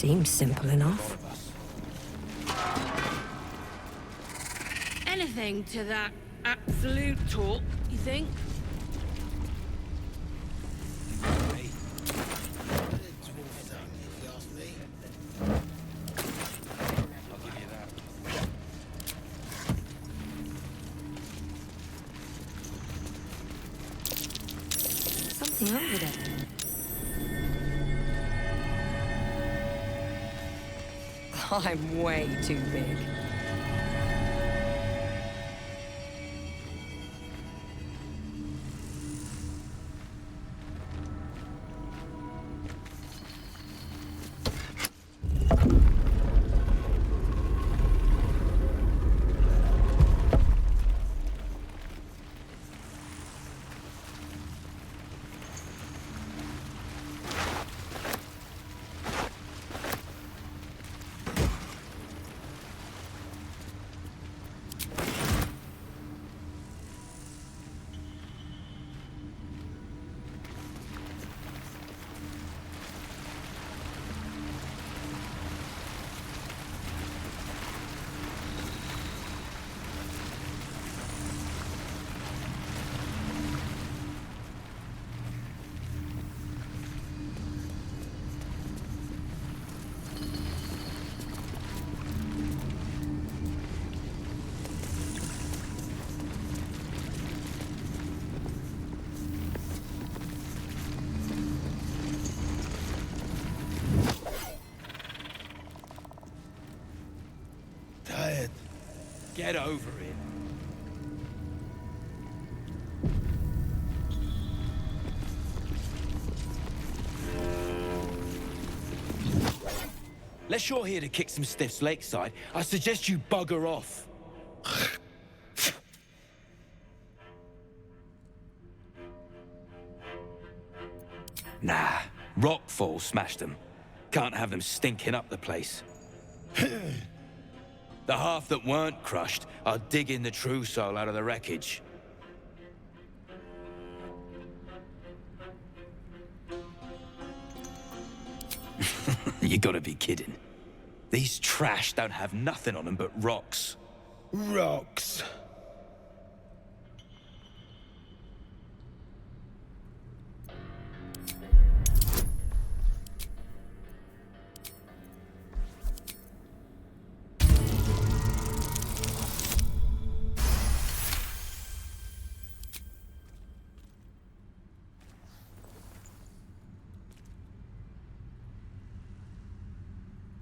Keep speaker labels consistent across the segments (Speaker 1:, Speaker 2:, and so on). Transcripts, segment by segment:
Speaker 1: Seems simple enough.
Speaker 2: Anything to that absolute talk, you think?
Speaker 1: Something over there. I'm way too big.
Speaker 3: Get over it. Unless you're here to kick some stiffs lakeside, I suggest you bugger off. Nah, rockfall smashed them. Can't have them stinking up the place. The half that weren't crushed are digging the true soul out of the wreckage. You gotta be kidding. These trash don't have nothing on them but rocks.
Speaker 4: Rocks.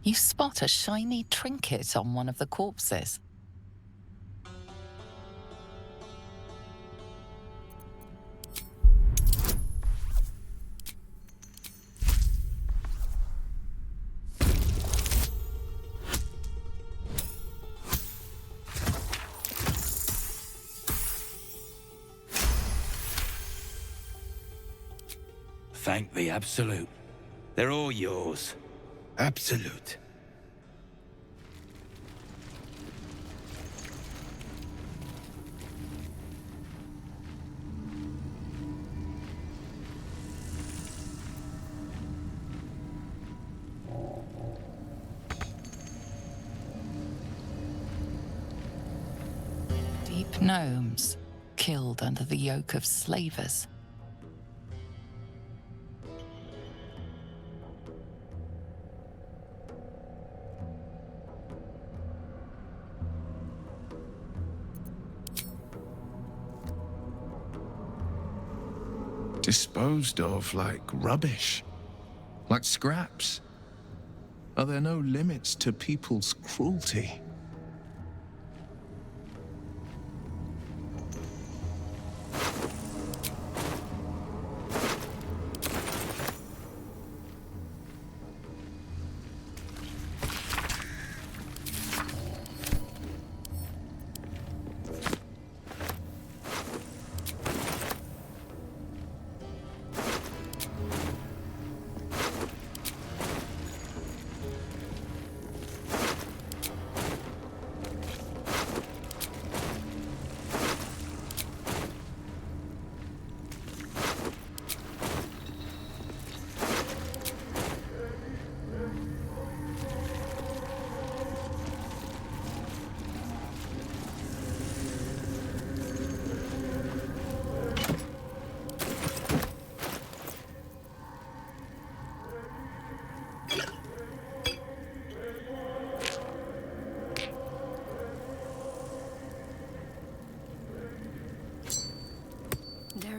Speaker 5: You spot a shiny trinket on one of the corpses.
Speaker 3: Thank the Absolute. They're all yours.
Speaker 4: Absolute.
Speaker 5: Deep gnomes, killed under the yoke of slavers.
Speaker 4: Disposed of like rubbish. Like scraps. Are there no limits to people's cruelty?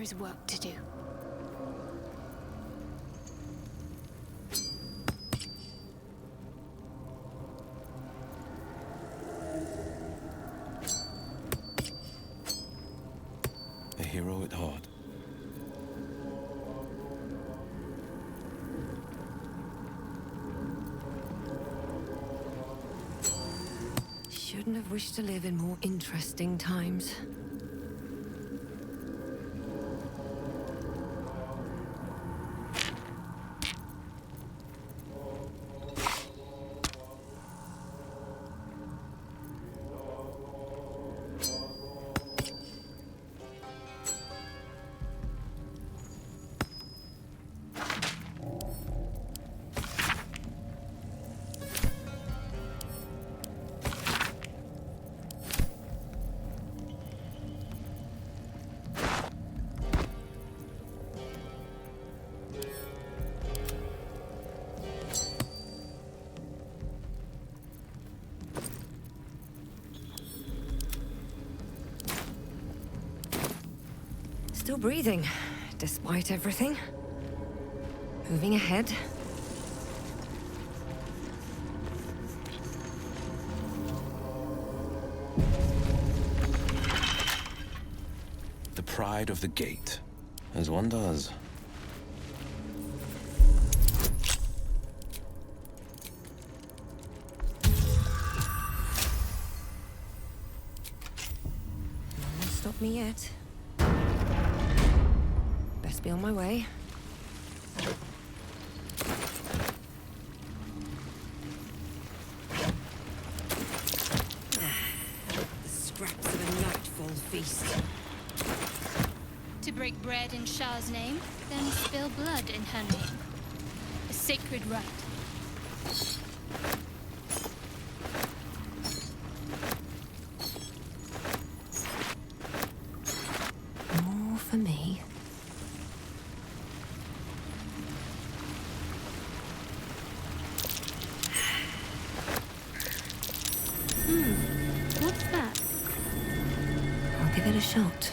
Speaker 6: is work to do.
Speaker 7: A hero at heart.
Speaker 1: Shouldn't have wished to live in more interesting times. Still breathing, despite everything. Moving ahead.
Speaker 7: The pride of the gate, as one does.
Speaker 1: No one stopped me yet. Best be on my way. The scraps of a nightfall feast.
Speaker 6: To break bread in Shah's name, then spill blood in her name. A sacred rite.
Speaker 1: More for me.
Speaker 6: What's that?
Speaker 1: I'll give it a shot.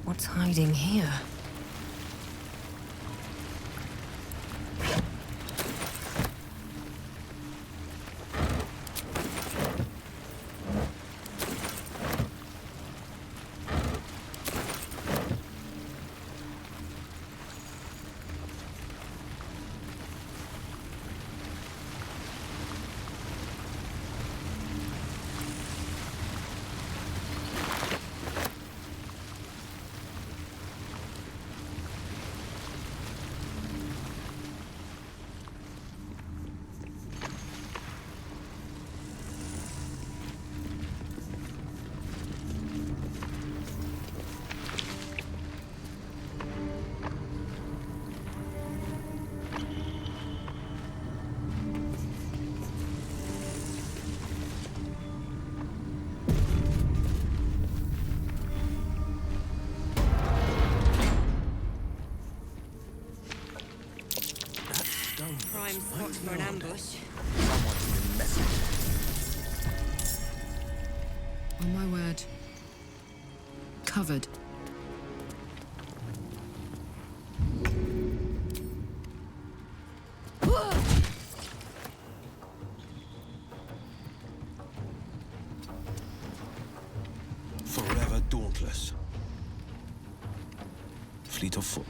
Speaker 1: What's hiding here? Prime spot for an ambush.
Speaker 8: On my word. Covered.
Speaker 7: Forever dauntless. Fleet of foot.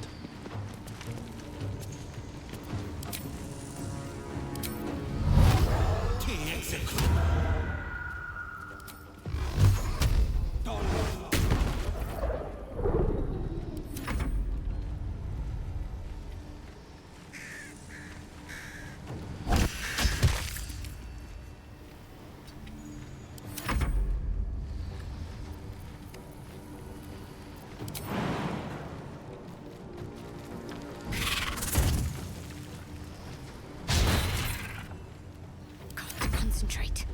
Speaker 6: concentrate.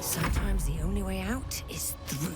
Speaker 1: Sometimes the only way out is through.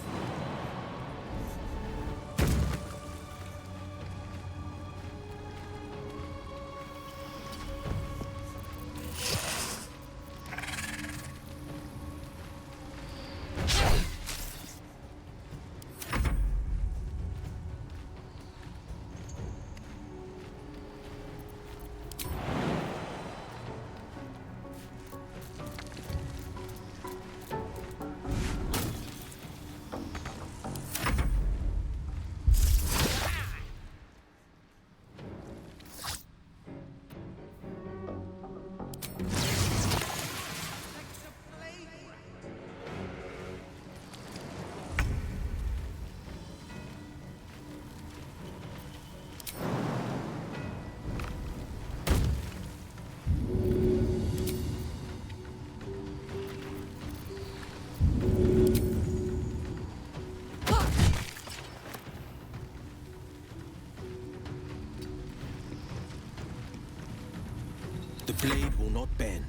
Speaker 7: The blade will not bend.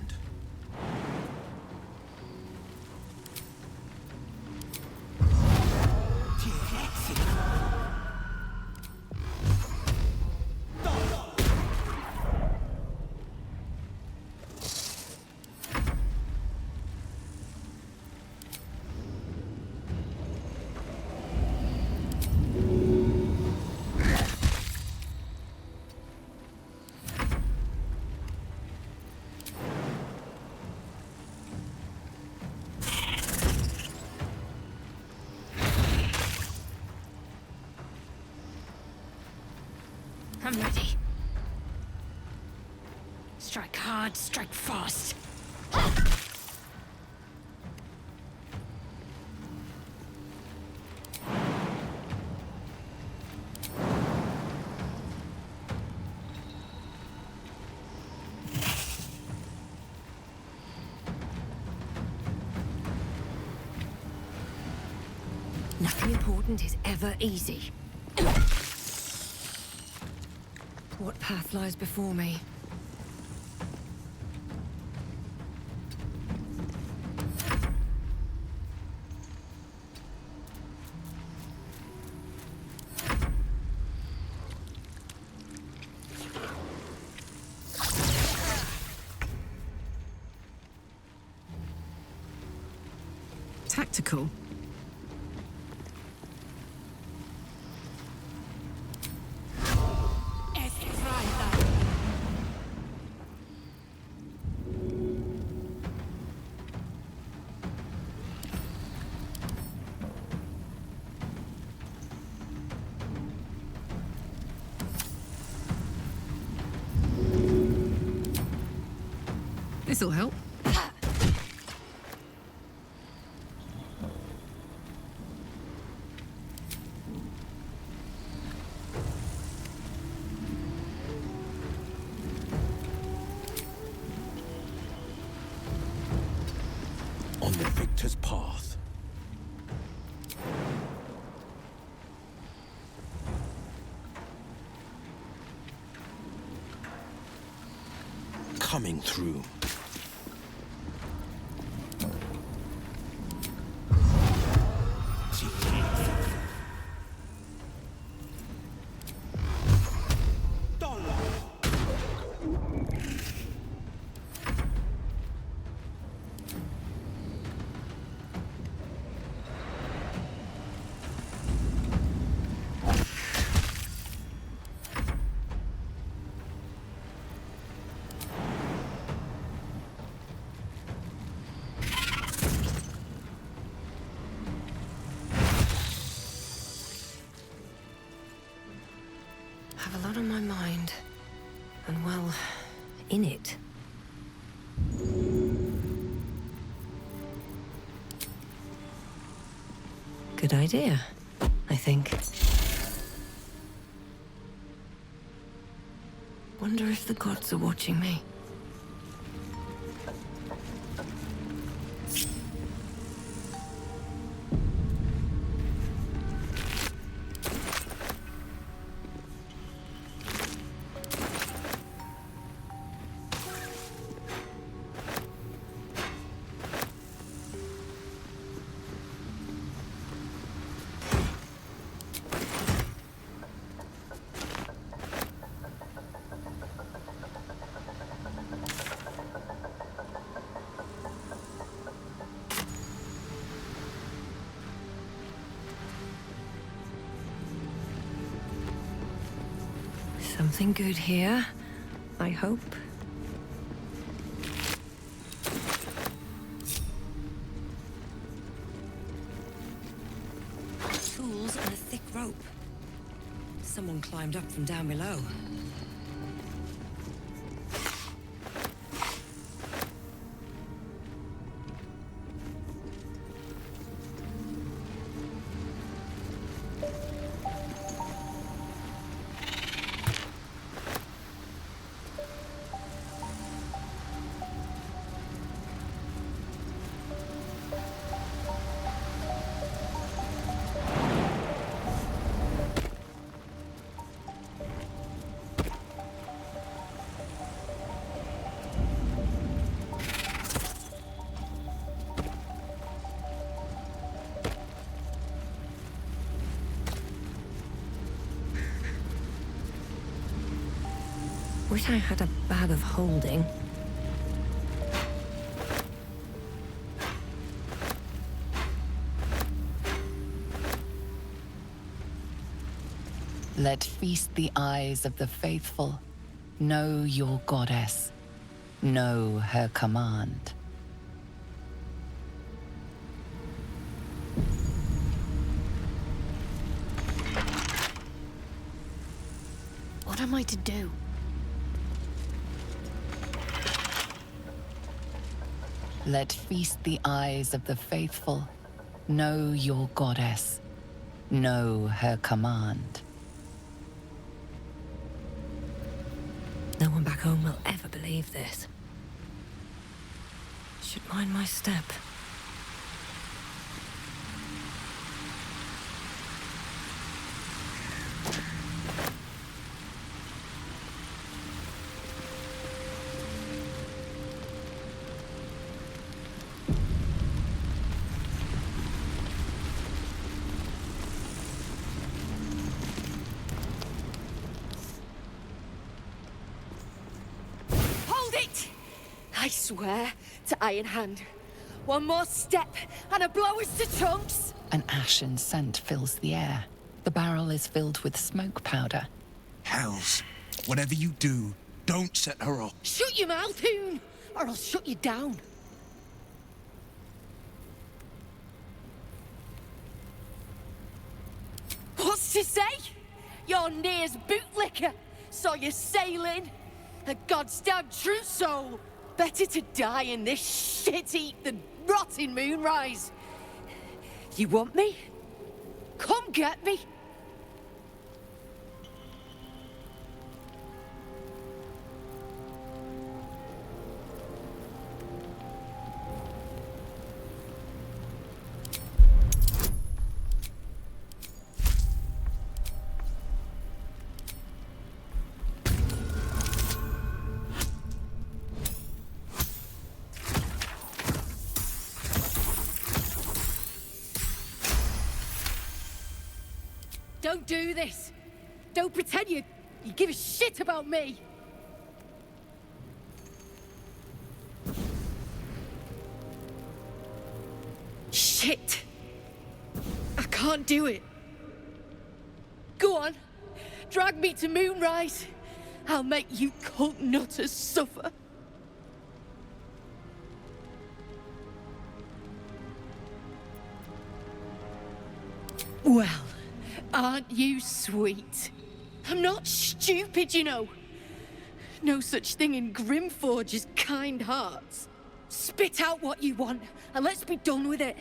Speaker 6: I'm ready. Strike hard, strike fast.
Speaker 1: Nothing important is ever easy. What path lies before me?
Speaker 2: Tactical. This'll help.
Speaker 7: On the victor's path. Coming through.
Speaker 1: I have a lot on my mind. And well, in it. Good idea, I think. Wonder if the gods are watching me. Something good here, I hope. Tools and a thick rope. Someone climbed up from down below. Wish I had a bag of holding.
Speaker 5: Let feast the eyes of the faithful. Know your goddess. Know her command.
Speaker 6: What am I to do?
Speaker 5: Let feast the eyes of the faithful. Know your goddess. Know her command.
Speaker 1: No one back home will ever believe this. Should mind my step.
Speaker 2: Hold it! I swear to Iron Hand. One more step, and a blow is to chunks!
Speaker 5: An ashen scent fills the air. The barrel is filled with smoke powder.
Speaker 4: Hells, whatever you do, don't set her off.
Speaker 2: Shut your mouth, Hoon, or I'll shut you down. What's to say? You're Near's bootlicker. Saw you sailing. A goddamn true soul. Better to die in this shit heap than rot in Moonrise. You want me? Come get me. Don't do this. Don't pretend you give a shit about me. Shit. I can't do it. Go on. Drag me to Moonrise. I'll make you cunt nutters suffer. Well, aren't you sweet? I'm not stupid, you know. No such thing in Grimforge as kind hearts. Spit out what you want, and let's be done with it.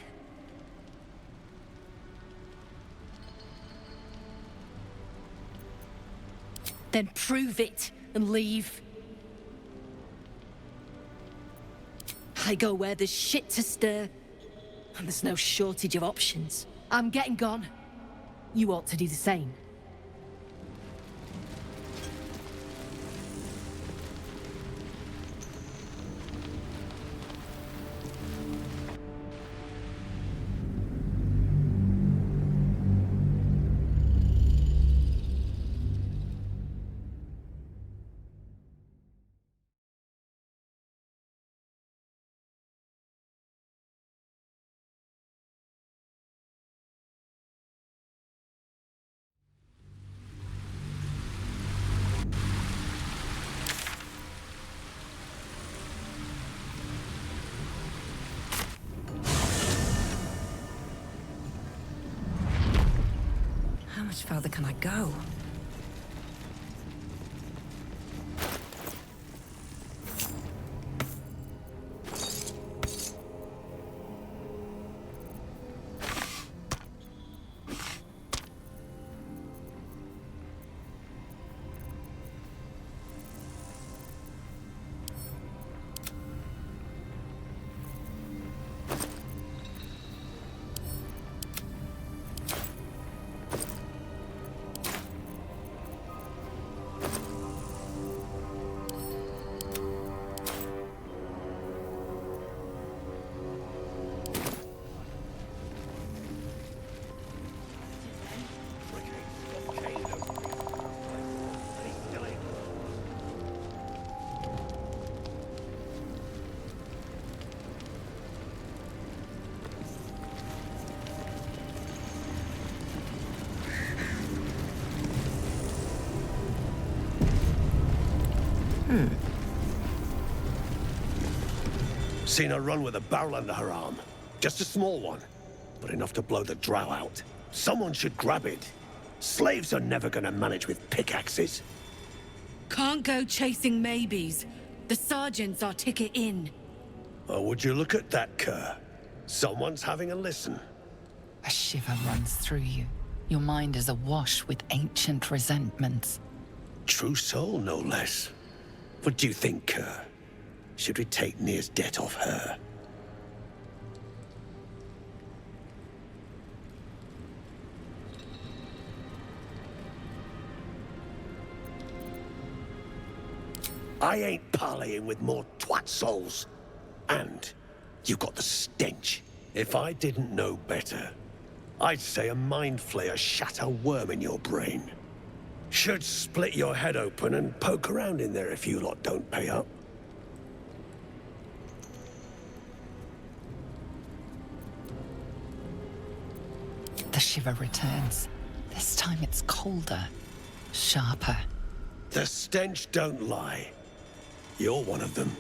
Speaker 2: Then prove it and leave. I go where there's shit to stir, and there's no shortage of options. I'm getting gone. You ought to do the same.
Speaker 1: much further can I go?
Speaker 8: Seen her run with a barrel under her arm. Just a small one, but enough to blow the drow out. Someone should grab it. Slaves are never gonna manage with pickaxes.
Speaker 2: Can't go chasing maybes. The sergeants are ticket in.
Speaker 8: Oh, would you look at that, Kerr? Someone's having a listen.
Speaker 5: A shiver runs through you. Your mind is awash with ancient resentments.
Speaker 8: True soul, no less. What do you think, Kerr? Should we take Nir's debt off her? I ain't parleying with more twat souls. And you got the stench. If I didn't know better, I'd say a mind flayer shat a worm in your brain. Should split your head open and poke around in there if you lot don't pay up.
Speaker 5: The shiver returns. This time it's colder, sharper.
Speaker 8: The stench don't lie. You're one of them.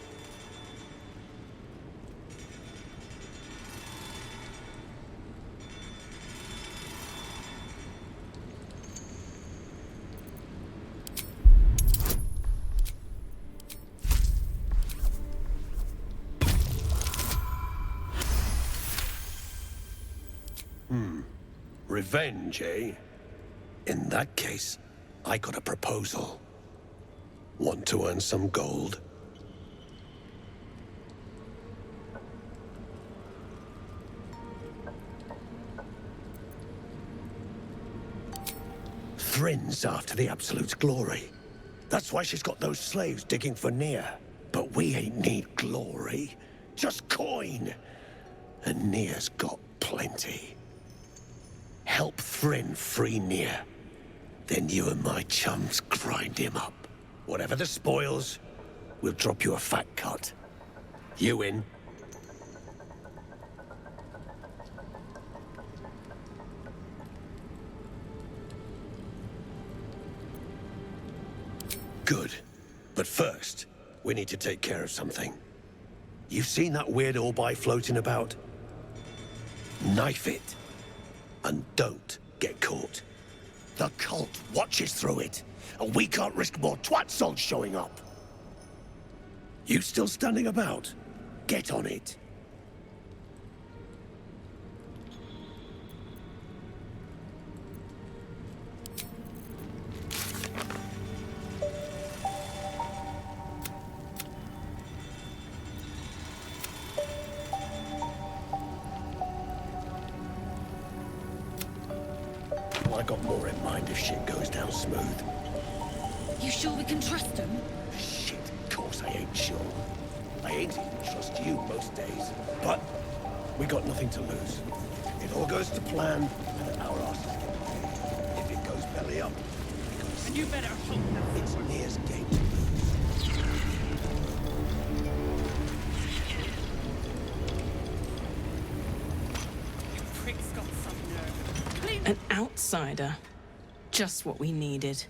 Speaker 8: Revenge, eh? In that case, I got a proposal. Want to earn some gold? Thrin's after the Absolute's glory. That's why she's got those slaves digging for Nir. But we ain't need glory, just coin. And Nir's got plenty. Help Thrin free Nir. Then you and my chums grind him up. Whatever the spoils, we'll drop you a fat cut. You in? Good. But first, we need to take care of something. You've seen that weird orbi floating about? Knife it. And don't get caught. The cult watches through it, and we can't risk more twat souls showing up. You still standing about? Get on it. I got more in mind if shit goes down smooth.
Speaker 2: You sure we can trust them?
Speaker 8: Shit, of course I ain't sure. I ain't even trust you most days. But we got nothing to lose. It all goes to plan, and our asses get paid. If it goes belly up, you better hope it's Nir's game to lose.
Speaker 2: You prick's got some nerve.
Speaker 9: An outsider. Just what we needed.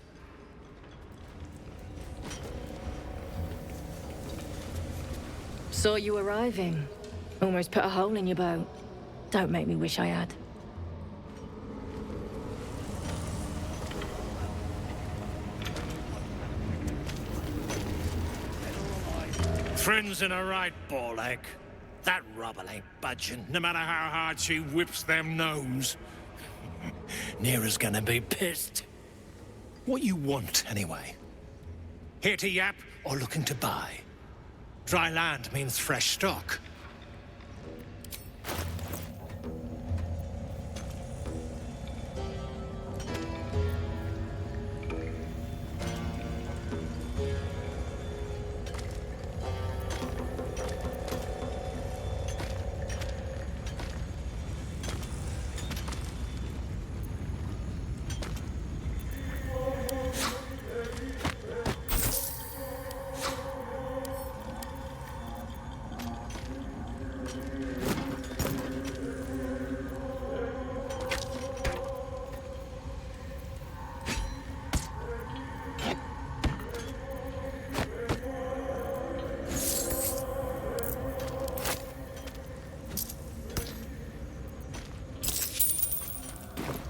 Speaker 10: Saw you arriving. Almost put a hole in your boat. Don't make me wish I had.
Speaker 11: Friends in a right ball egg. That rubble ain't budging, no matter how hard she whips them nose. Neera's gonna be pissed. What you want, anyway? Here to yap or looking to buy? Dry land means fresh stock.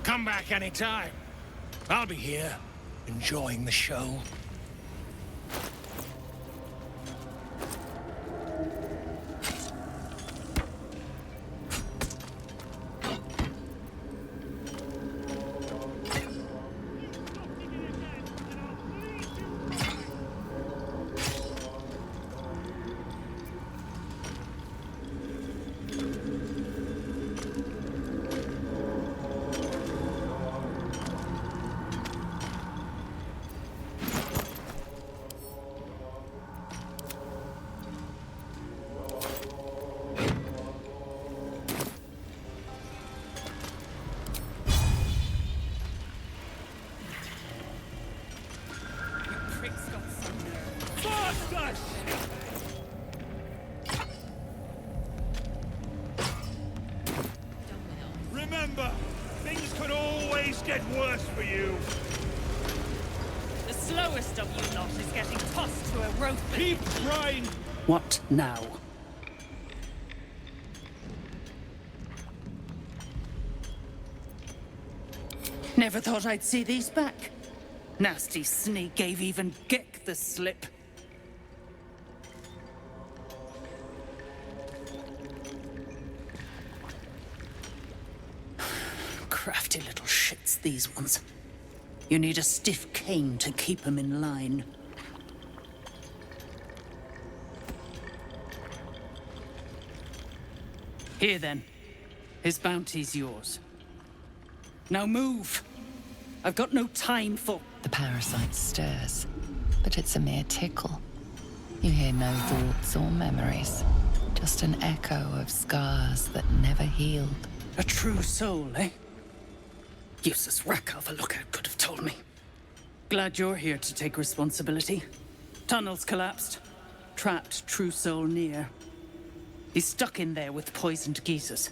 Speaker 11: Come back anytime. I'll be here, enjoying the show.
Speaker 12: Remember, things could always get worse for you.
Speaker 13: The slowest of you lot is getting tossed to a rope.
Speaker 12: Keep trying.
Speaker 13: What now? Never thought I'd see these back. Nasty sneak gave even Gek the slip. Crafty little shits, these ones. You need a stiff cane to keep them in line. Here then. His bounty's yours. Now move! I've got no time for...
Speaker 5: The parasite stirs, but it's a mere tickle. You hear no thoughts or memories, just an echo of scars that never healed.
Speaker 13: A true soul, eh? Useless wreck of a lookout could have told me. Glad you're here to take responsibility. Tunnels collapsed. Trapped true soul near. He's stuck in there with poisoned geezers.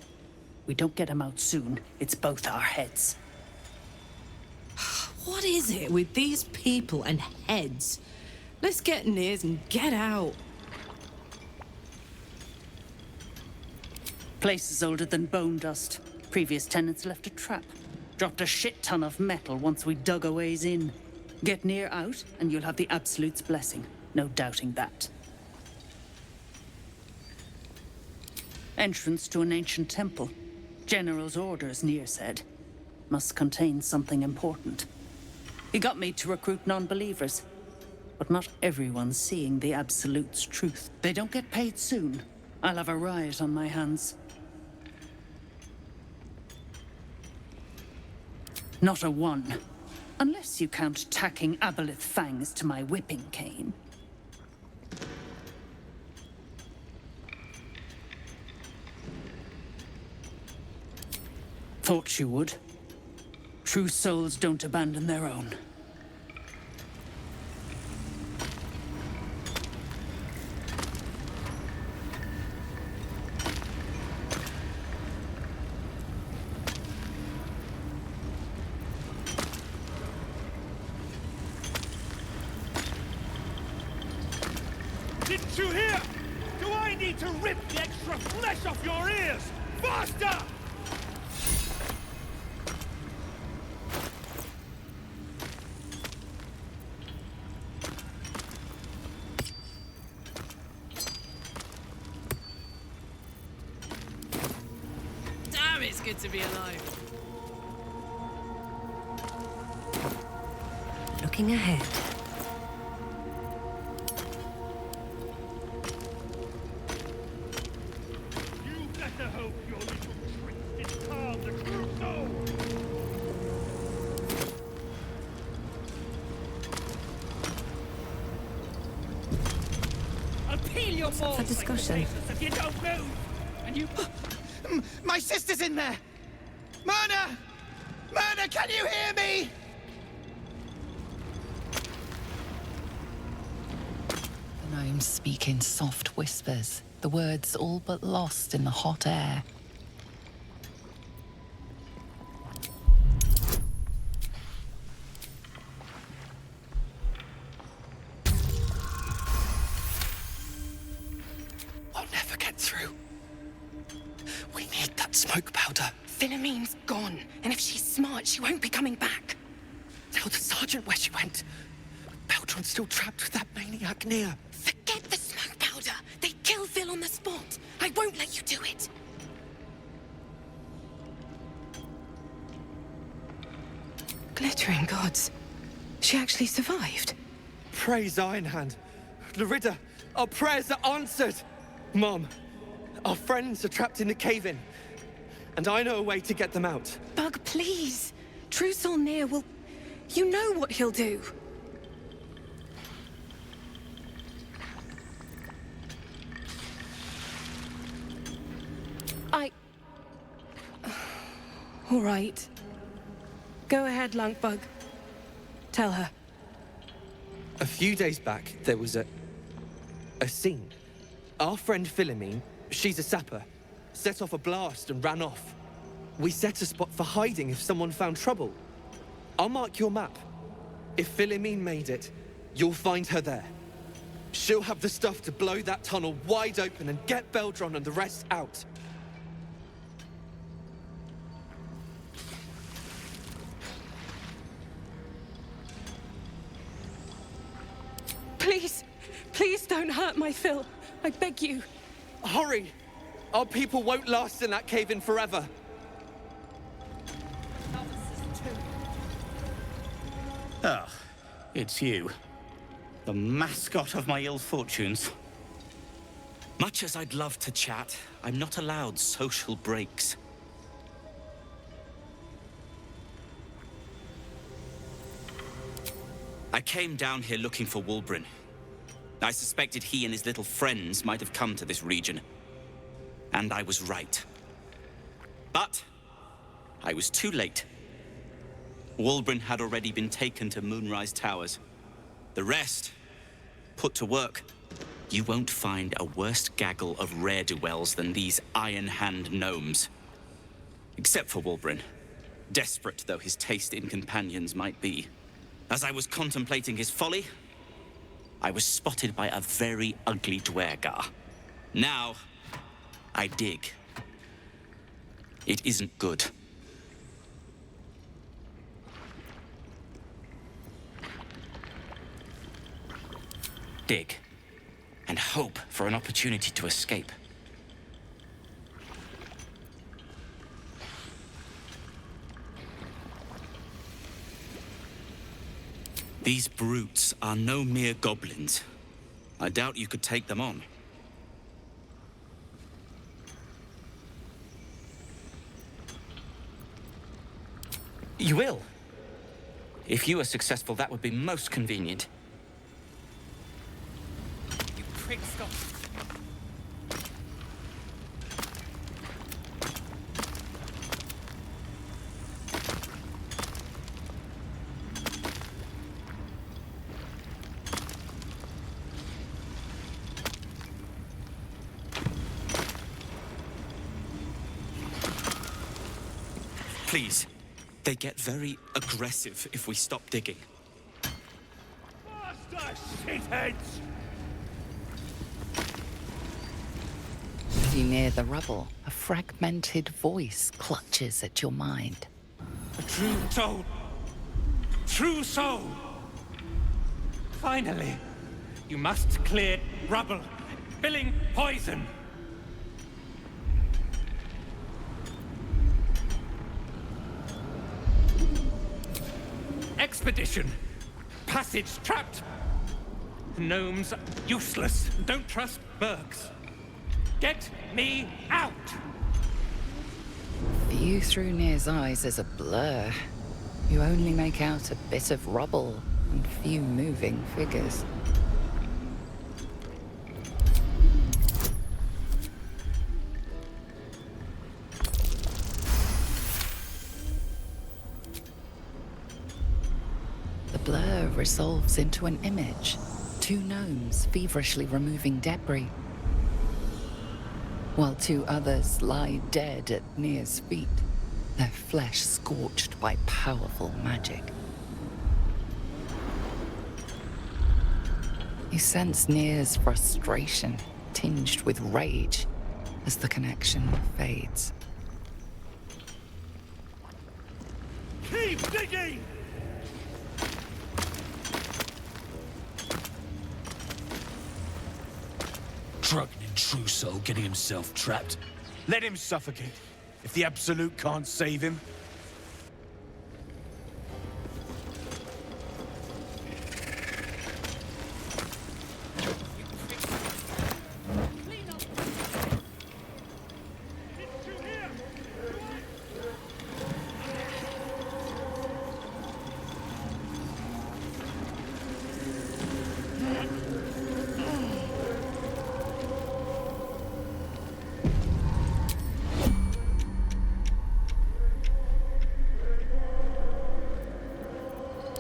Speaker 13: We don't get him out soon, it's both our heads.
Speaker 9: What is it with these people and heads? Let's get nears and get out.
Speaker 13: Place is older than bone dust. Previous tenants left a trap. Dropped a shit ton of metal once we dug a ways in. Get near out, and you'll have the Absolute's blessing. No doubting that. Entrance to an ancient temple. General's orders, Near said. Must contain something important. He got me to recruit non-believers. But not everyone's seeing the Absolute's truth. They don't get paid soon. I'll have a riot on my hands. Not a one. Unless you count tacking aboleth fangs to my whipping cane. Thought you would. True souls don't abandon their own.
Speaker 12: Didn't you hear? Do I need to rip the extra flesh off your ears? Faster!
Speaker 9: Damn, it's good to be alive.
Speaker 1: Looking ahead.
Speaker 12: You better hope your little trick is calm the true soul! I'll peel your
Speaker 1: What's up for
Speaker 12: balls
Speaker 1: discussion?
Speaker 12: like potatoes if you don't move! And you...
Speaker 14: My sister's in there! Myrna! Myrna, can you hear me?
Speaker 5: The gnomes speak in soft whispers, the words all but lost in the hot air.
Speaker 14: We'll never get through. We need that smoke powder.
Speaker 2: Philommene's gone, and if she's smart, she won't be coming back.
Speaker 14: Tell the sergeant where she went. Beldron's still trapped with that maniac near.
Speaker 2: Forget the smoke powder. They kill Phil on the spot. I won't let you do it. Glittering gods. She actually survived.
Speaker 14: Praise Ironhand. Larida, our prayers are answered. Mom, our friends are trapped in the cave-in. And I know a way to get them out.
Speaker 2: Bug, please. True Near will... You know what he'll do. All right. Go ahead, Lunkbug. Tell her.
Speaker 14: A few days back, there was a scene. Our friend Philomene, she's a sapper, set off a blast and ran off. We set a spot for hiding if someone found trouble. I'll mark your map. If Philomene made it, you'll find her there. She'll have the stuff to blow that tunnel wide open and get Baldron and the rest out.
Speaker 2: Please, please don't hurt my Phil. I beg you.
Speaker 14: Hurry! Our people won't last in that cave-in forever.
Speaker 15: Ah, it's you. The mascot of my ill fortunes.
Speaker 3: Much as I'd love to chat, I'm not allowed social breaks. I came down here looking for Wulbren. I suspected he and his little friends might have come to this region. And I was right. But I was too late. Wulbren had already been taken to Moonrise Towers. The rest, put to work. You won't find a worse gaggle of rare-dwells than these iron-hand gnomes. Except for Wulbren, desperate though his taste in companions might be. As I was contemplating his folly, I was spotted by a very ugly Dwergar. Now, I dig. It isn't good. Dig. And hope for an opportunity to escape. These brutes are no mere goblins. I doubt you could take them on. You will. If you are successful, that would be most convenient.
Speaker 12: You prick, stop!
Speaker 3: Please. They get very aggressive if we stop digging.
Speaker 12: Faster, shitheads!
Speaker 5: As you near the rubble, a fragmented voice clutches at your mind.
Speaker 12: A true soul! True soul! Finally! You must clear rubble, spilling poison!
Speaker 11: expedition. Passage trapped. Gnomes useless. Don't trust Burks. Get me out!
Speaker 5: View through Nir's eyes is a blur. You only make out a bit of rubble and few moving figures. The blur resolves into an image. Two gnomes feverishly removing debris, while two others lie dead at Nir's feet, their flesh scorched by powerful magic. You sense Nir's frustration, tinged with rage, as the connection fades.
Speaker 12: Keep digging!
Speaker 16: Drunken in true soul getting himself trapped. Let him suffocate. If the Absolute can't save him.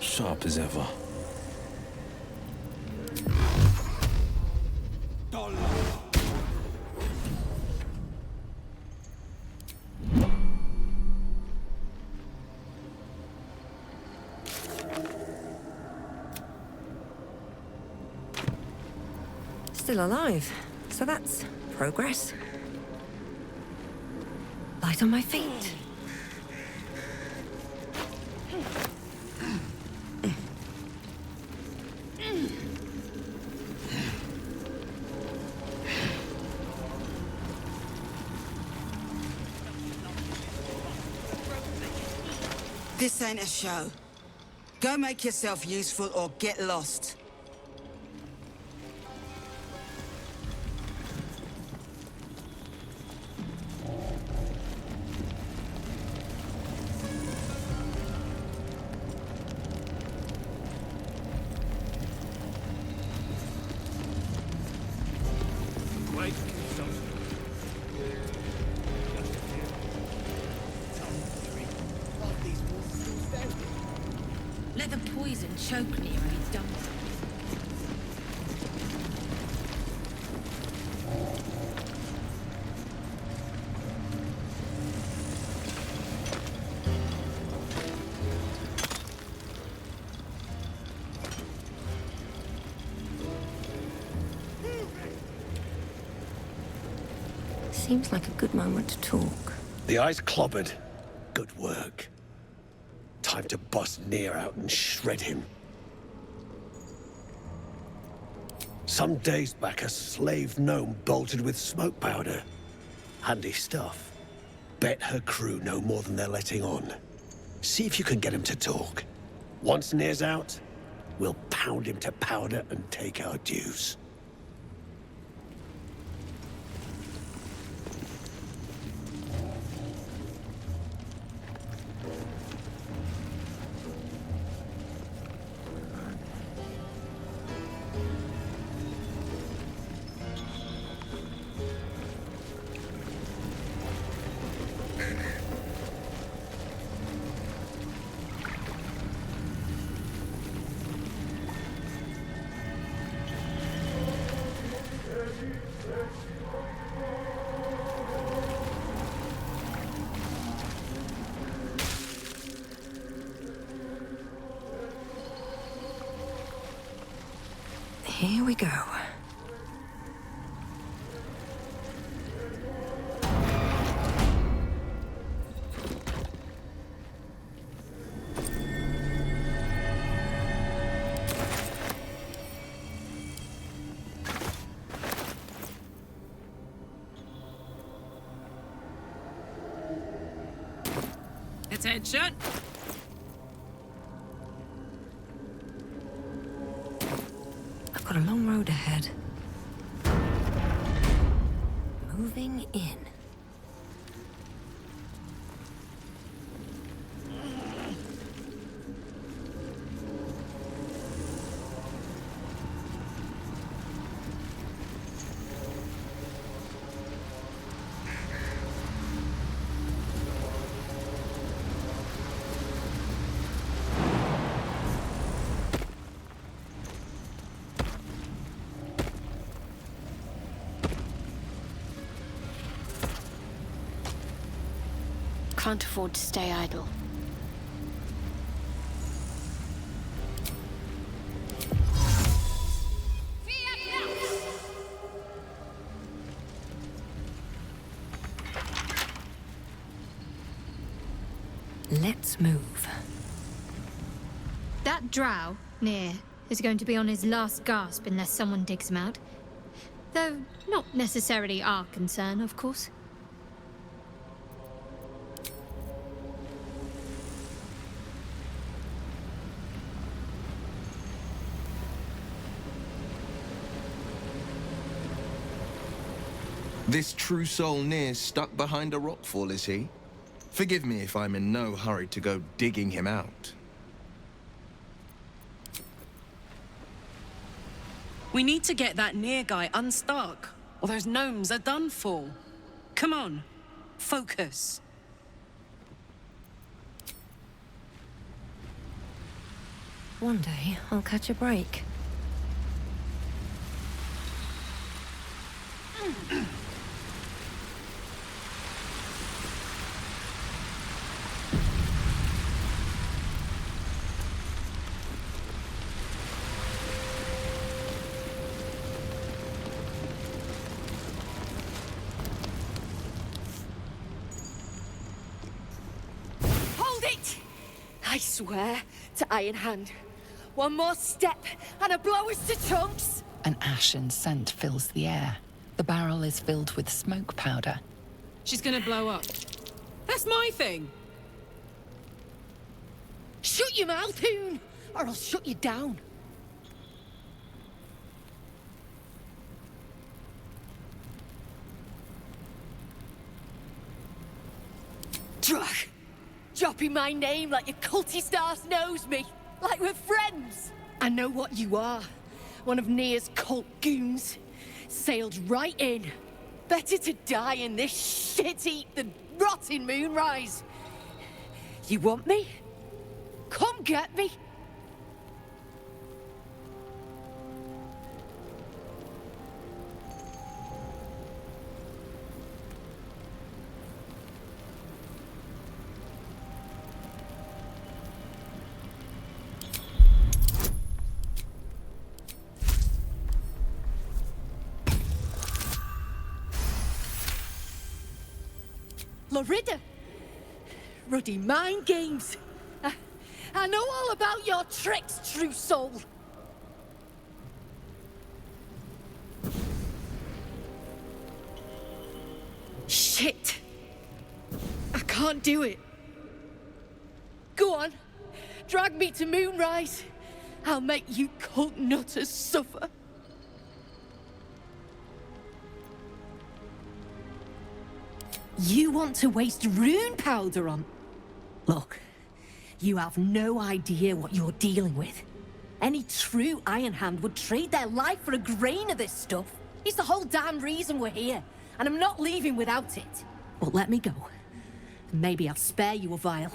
Speaker 7: Sharp as ever.
Speaker 1: Still alive, so that's progress. Light on my feet.
Speaker 17: This ain't a show. Go make yourself useful or get lost.
Speaker 11: Wait, some...
Speaker 9: Let the poison choke Nir and be done with it.
Speaker 1: Seems like a good moment to talk.
Speaker 8: The eye's clobbered. Good work. Time to bust Nir out and shred him. Some days back, a slave gnome bolted with smoke powder. Handy stuff. Bet her crew know more than they're letting on. See if you can get him to talk. Once Nir's out, we'll pound him to powder and take our dues.
Speaker 1: Here we go.
Speaker 9: Attention!
Speaker 1: a long road ahead. Moving in.
Speaker 18: Can't afford to stay idle.
Speaker 1: Let's move.
Speaker 6: That drow, near, is going to be on his last gasp unless someone digs him out. Though not necessarily our concern, of course.
Speaker 4: This true soul near stuck behind a rockfall, is he? Forgive me if I'm in no hurry to go digging him out.
Speaker 9: We need to get that near guy unstuck, or those gnomes are done for. Come on, focus.
Speaker 1: One day, I'll catch a break.
Speaker 2: I swear to Iron Hand. One more step, and a blow us to chunks!
Speaker 5: An ashen scent fills the air. The barrel is filled with smoke powder.
Speaker 9: She's gonna blow up. That's my thing!
Speaker 2: Shut your mouth, Hoon, or I'll shut you down. Drug! Dropping my name like your cultist arse knows me. Like we're friends. I know what you are. One of Near's cult goons. Sailed right in. Better to die in this shit heap than rot in Moonrise. You want me? Come get me. Lorida! Ruddy mind games! I know all about your tricks, true soul! Shit! I can't do it. Go on, drag me to Moonrise. I'll make you cult nutters suffer. You want to waste rune powder on... Look, you have no idea what you're dealing with. Any true Iron Hand would trade their life for a grain of this stuff. It's the whole damn reason we're here, and I'm not leaving without it. But let me go. Maybe I'll spare you a vial.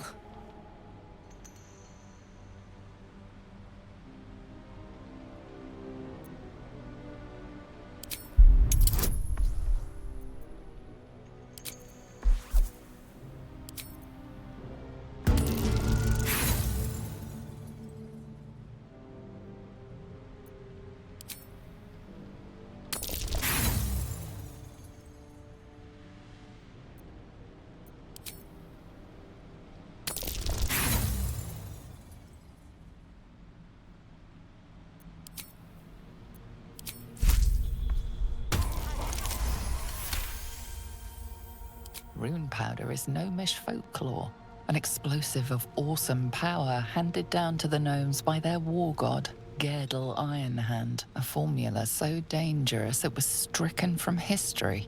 Speaker 5: Rune powder is gnomish folklore, an explosive of awesome power handed down to the gnomes by their war god. Gerdel Ironhand, a formula so dangerous it was stricken from history,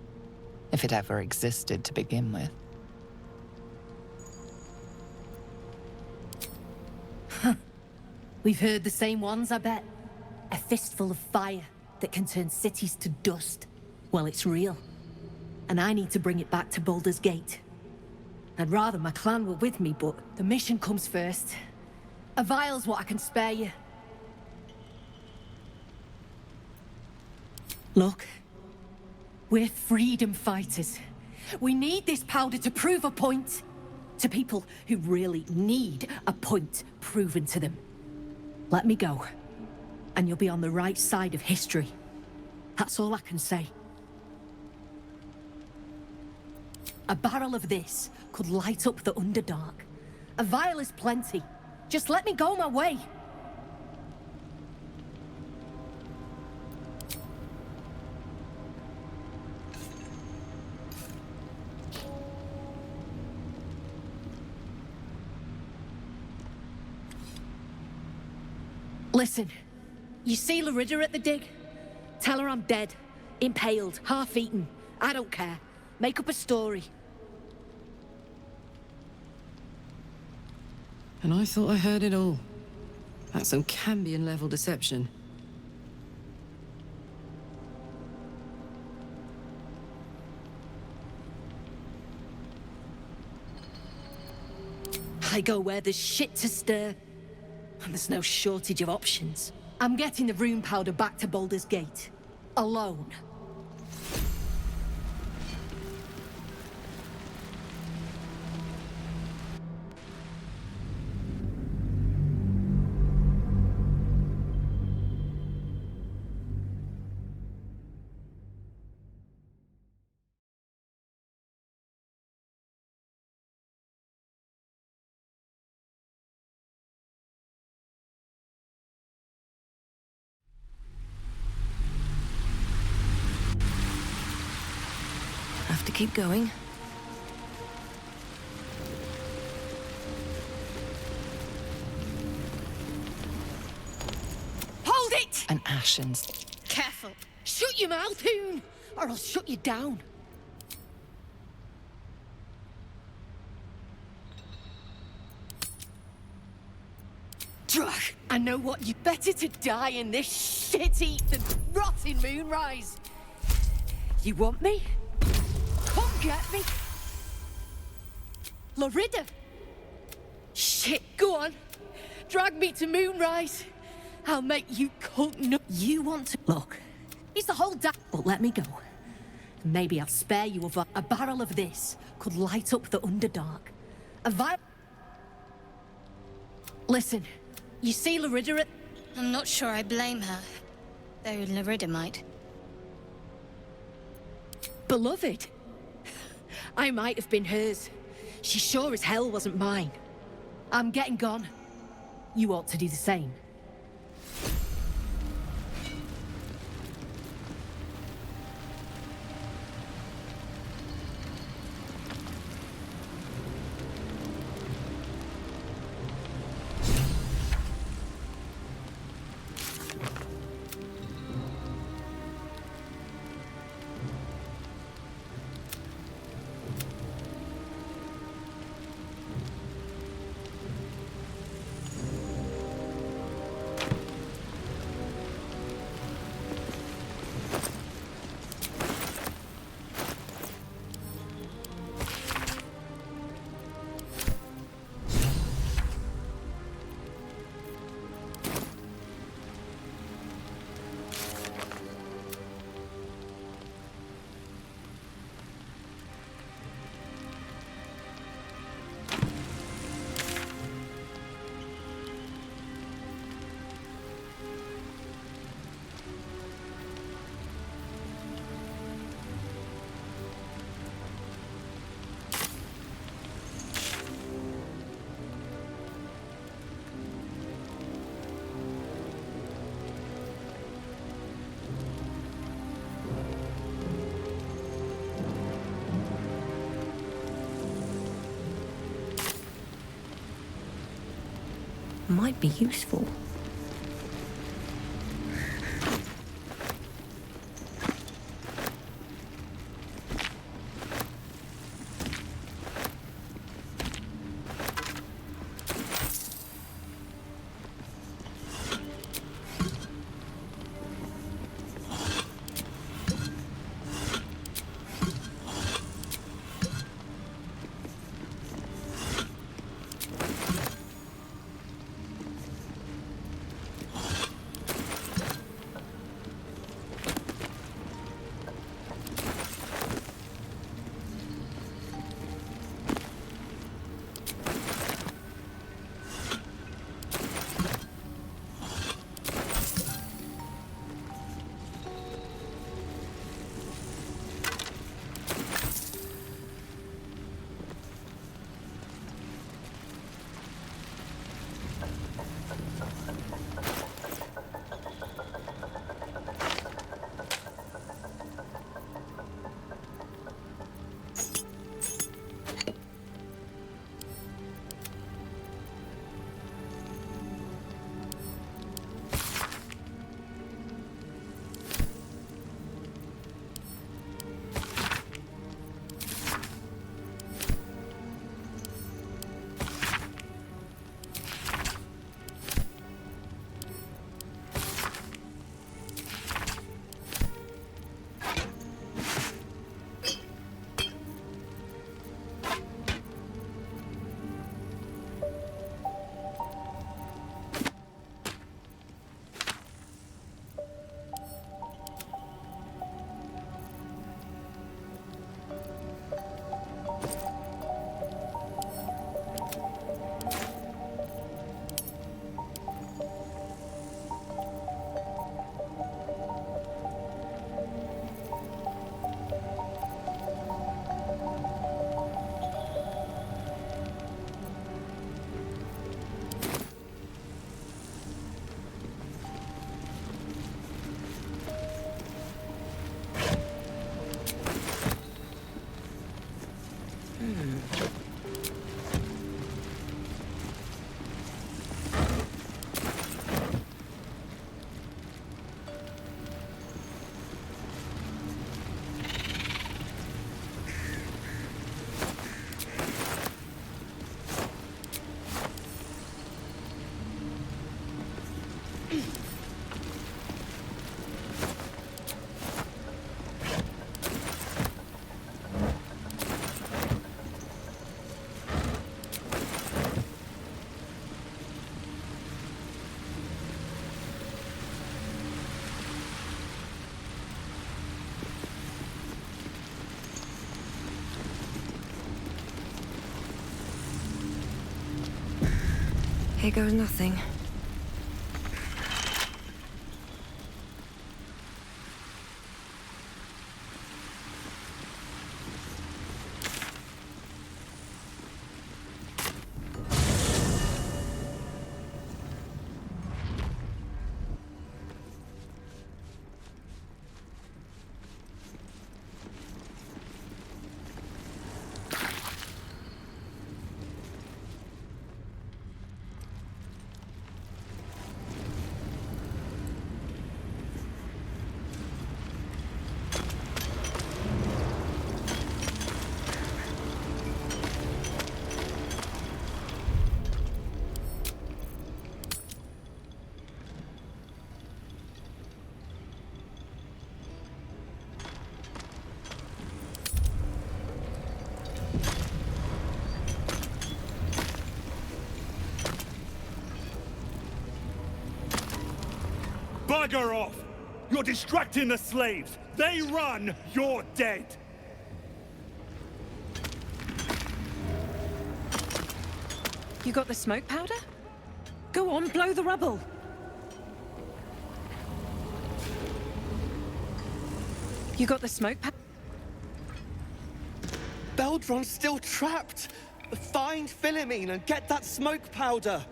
Speaker 5: if it ever existed to begin with.
Speaker 2: We've heard the same ones, I bet. A fistful of fire that can turn cities to dust. Well, it's real. And I need to bring it back to Baldurs Gate. I'd rather my clan were with me, but the mission comes first. A vial's what I can spare you. Look, we're freedom fighters. We need this powder to prove a point. To people who really need a point proven to them. Let me go, and you'll be on the right side of history. That's all I can say. A barrel of this could light up the Underdark. A vial is plenty. Just let me go my way. Listen, you see Larida at the dig? Tell her I'm dead, impaled, half-eaten. I don't care. Make up a story.
Speaker 10: And I thought I heard it all. That's some Cambion-level deception.
Speaker 2: I go where there's shit to stir. And there's no shortage of options. I'm getting the rune powder back to Baldurs Gate. Alone.
Speaker 1: Have to keep going.
Speaker 2: Hold it!
Speaker 5: An Ashen's.
Speaker 2: Careful. Shut your mouth, Hoon, or I'll shut you down. Drach, I know what you better to die in this shit-eat than rotting moonrise. You want me? Come get me. Larida. Shit, go on. Drag me to moonrise. I'll make you cunt no. You want to look. It's the whole but let me go. Maybe I'll spare you a barrel of this could light up the Underdark. A vial. Listen, you see Larida at...
Speaker 6: I'm not sure I blame her, though Larida might.
Speaker 2: Beloved. I might have been hers. She sure as hell wasn't mine. I'm getting gone. You ought to do the same.
Speaker 1: Might be useful. Here goes nothing.
Speaker 12: Bugger off! You're distracting the slaves! They run, you're dead!
Speaker 9: You got the smoke powder? Go on, blow the rubble. You got the smoke powder?
Speaker 14: Beldron's still trapped! Find Philomene and get that smoke powder!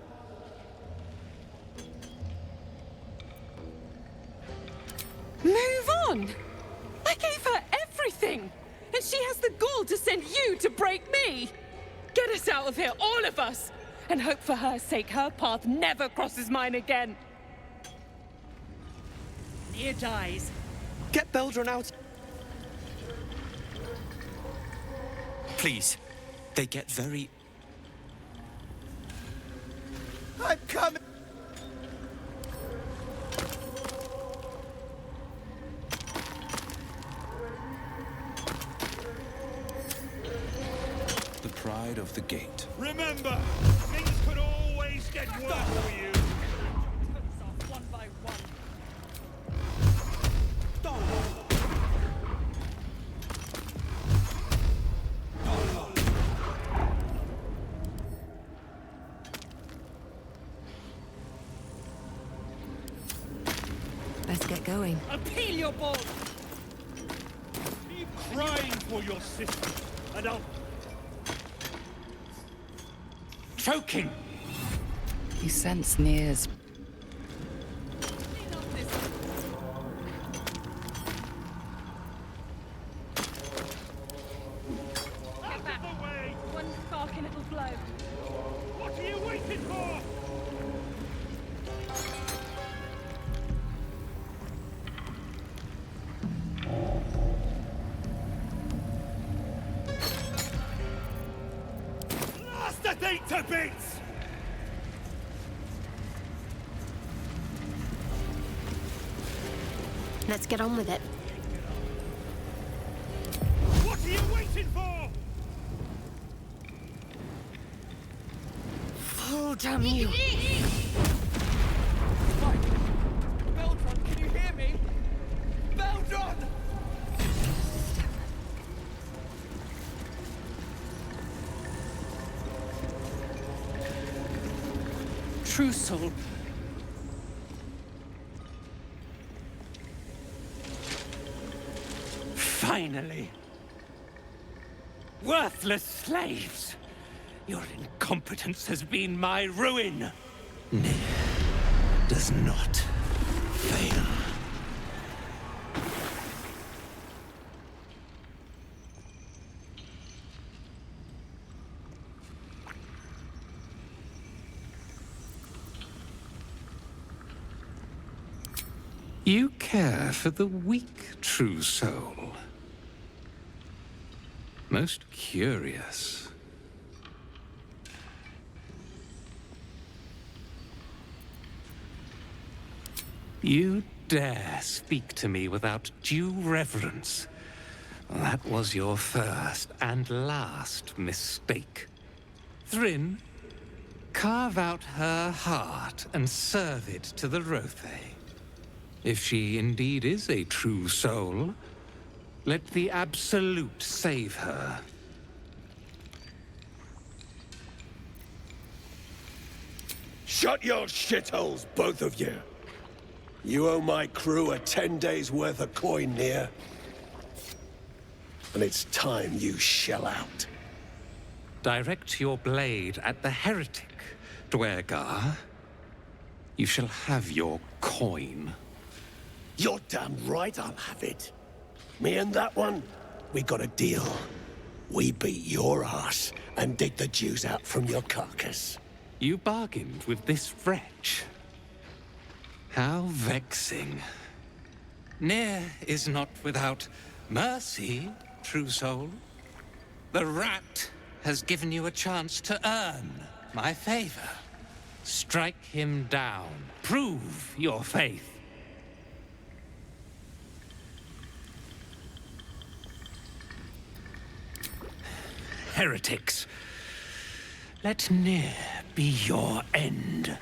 Speaker 2: Move on! I gave her everything! And she has the gall to send you to break me! Get us out of here, all of us! And hope for her sake her path never crosses mine again!
Speaker 13: Near dies.
Speaker 14: Get Beldron out!
Speaker 3: Please. They get very...
Speaker 14: I'm coming!
Speaker 7: The pride of the gate.
Speaker 12: Remember, things could always get worse for you.
Speaker 13: One by one.
Speaker 1: Let's get going.
Speaker 13: Appeal your balls!
Speaker 12: Keep crying for your sister, and I'll...
Speaker 15: Choking!
Speaker 5: You sense Nir's
Speaker 12: Out of the way!
Speaker 2: One spark and it'll blow.
Speaker 12: What are you waiting for? Blast that thing to bits!
Speaker 18: Let's get on with it.
Speaker 12: What are you waiting for?
Speaker 2: Oh, damn you!
Speaker 14: Beldron, can you hear me? Beldron!
Speaker 13: true soul.
Speaker 11: Finally! Worthless slaves! Your incompetence has been my ruin! Nier does not fail.
Speaker 19: You care for the weak, true soul. Most curious. You dare speak to me without due reverence. That was your first and last mistake. Thrin, carve out her heart and serve it to the Rothe. If she indeed is a true soul, let the Absolute save her.
Speaker 8: Shut your shitholes, both of you! You owe my crew a 10 days' worth of coin, Nier. And it's time you shell out.
Speaker 19: Direct your blade at the heretic, Dwergar. You shall have your coin.
Speaker 8: You're damn right I'll have it. Me and that one, we got a deal. We beat your ass and dig the Jews out from your carcass.
Speaker 19: You bargained with this wretch. How vexing. Nier is not without mercy, true soul. The rat has given you a chance to earn my favor. Strike him down. Prove your faith. Heretics. Let Nier be your end.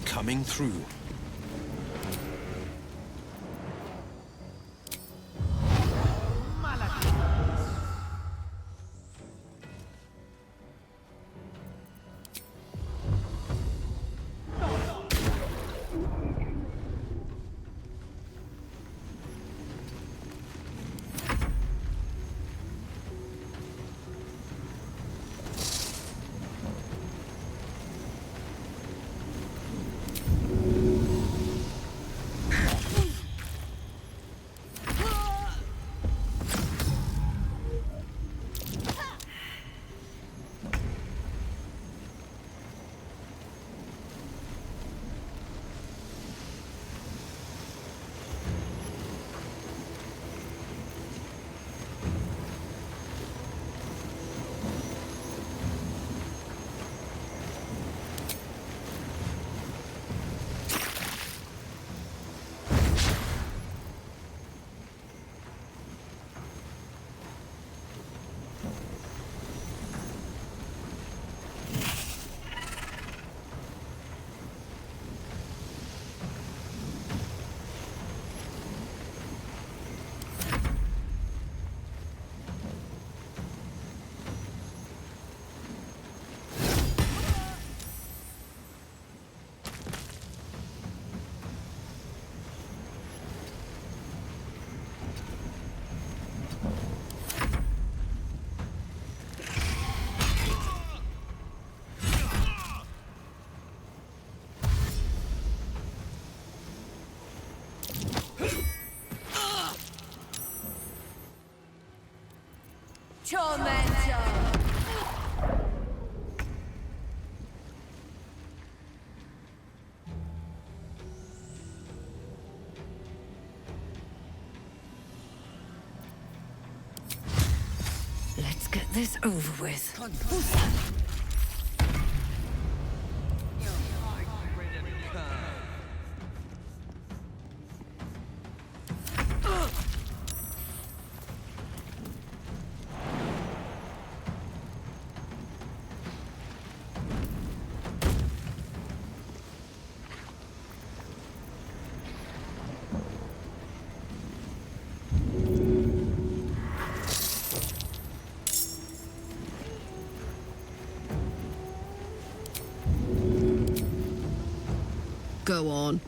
Speaker 7: Coming through.
Speaker 2: Tormentor!
Speaker 1: Let's get this over with.
Speaker 2: Go on.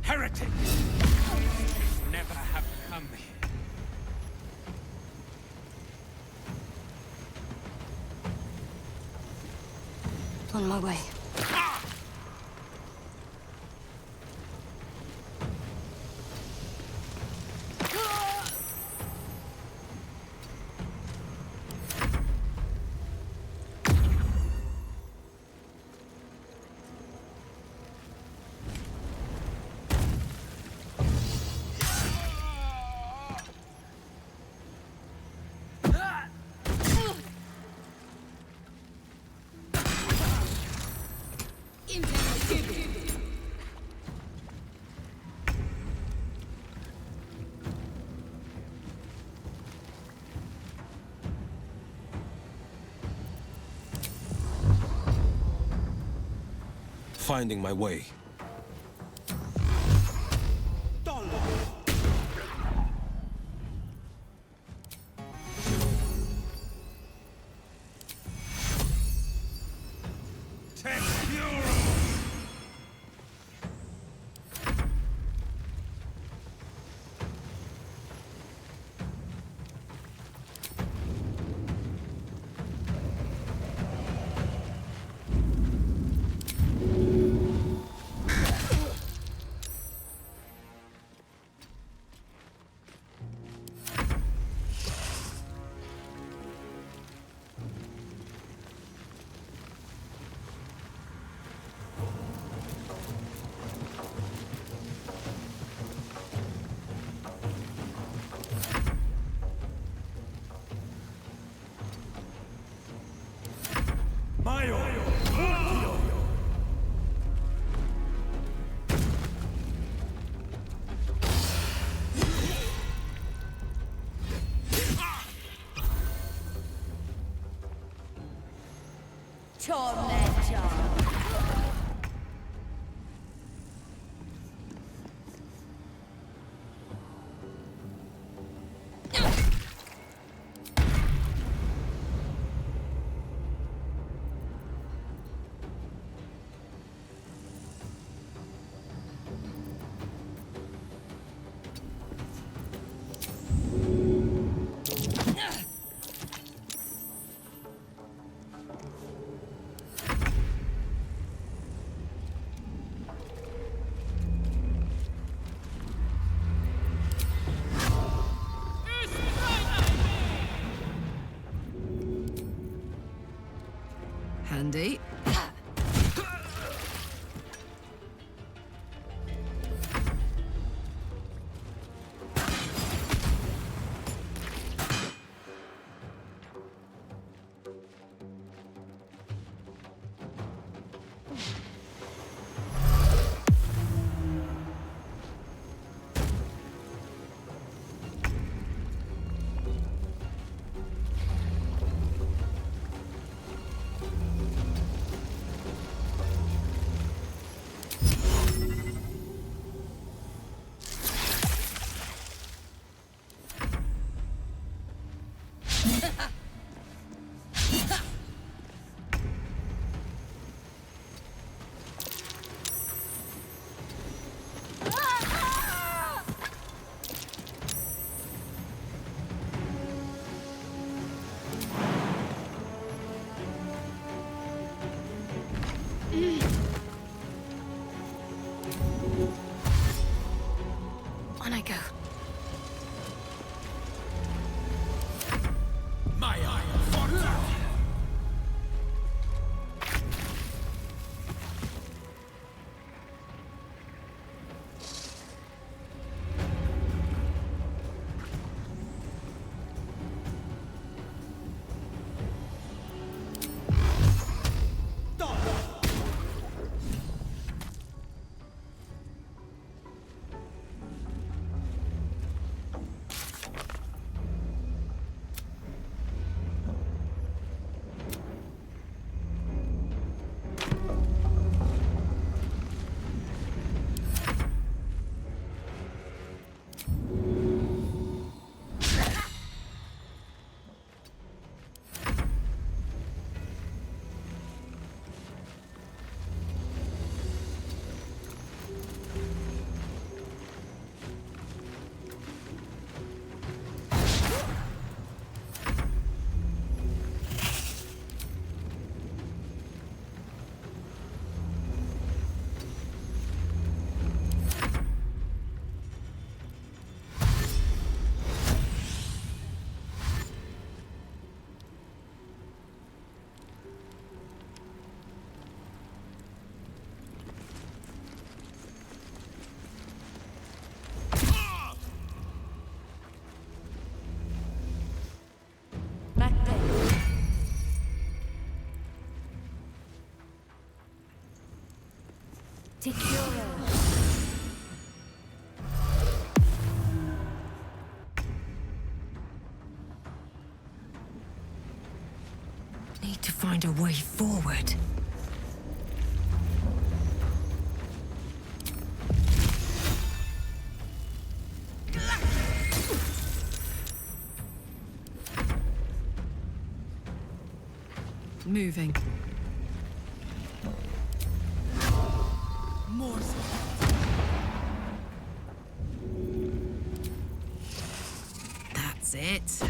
Speaker 16: Heretic! Never have come here.
Speaker 18: On my way.
Speaker 7: Finding my way.
Speaker 2: Tormentor! Handy.
Speaker 1: Need to find a way forward.
Speaker 2: Moving. More. That's it.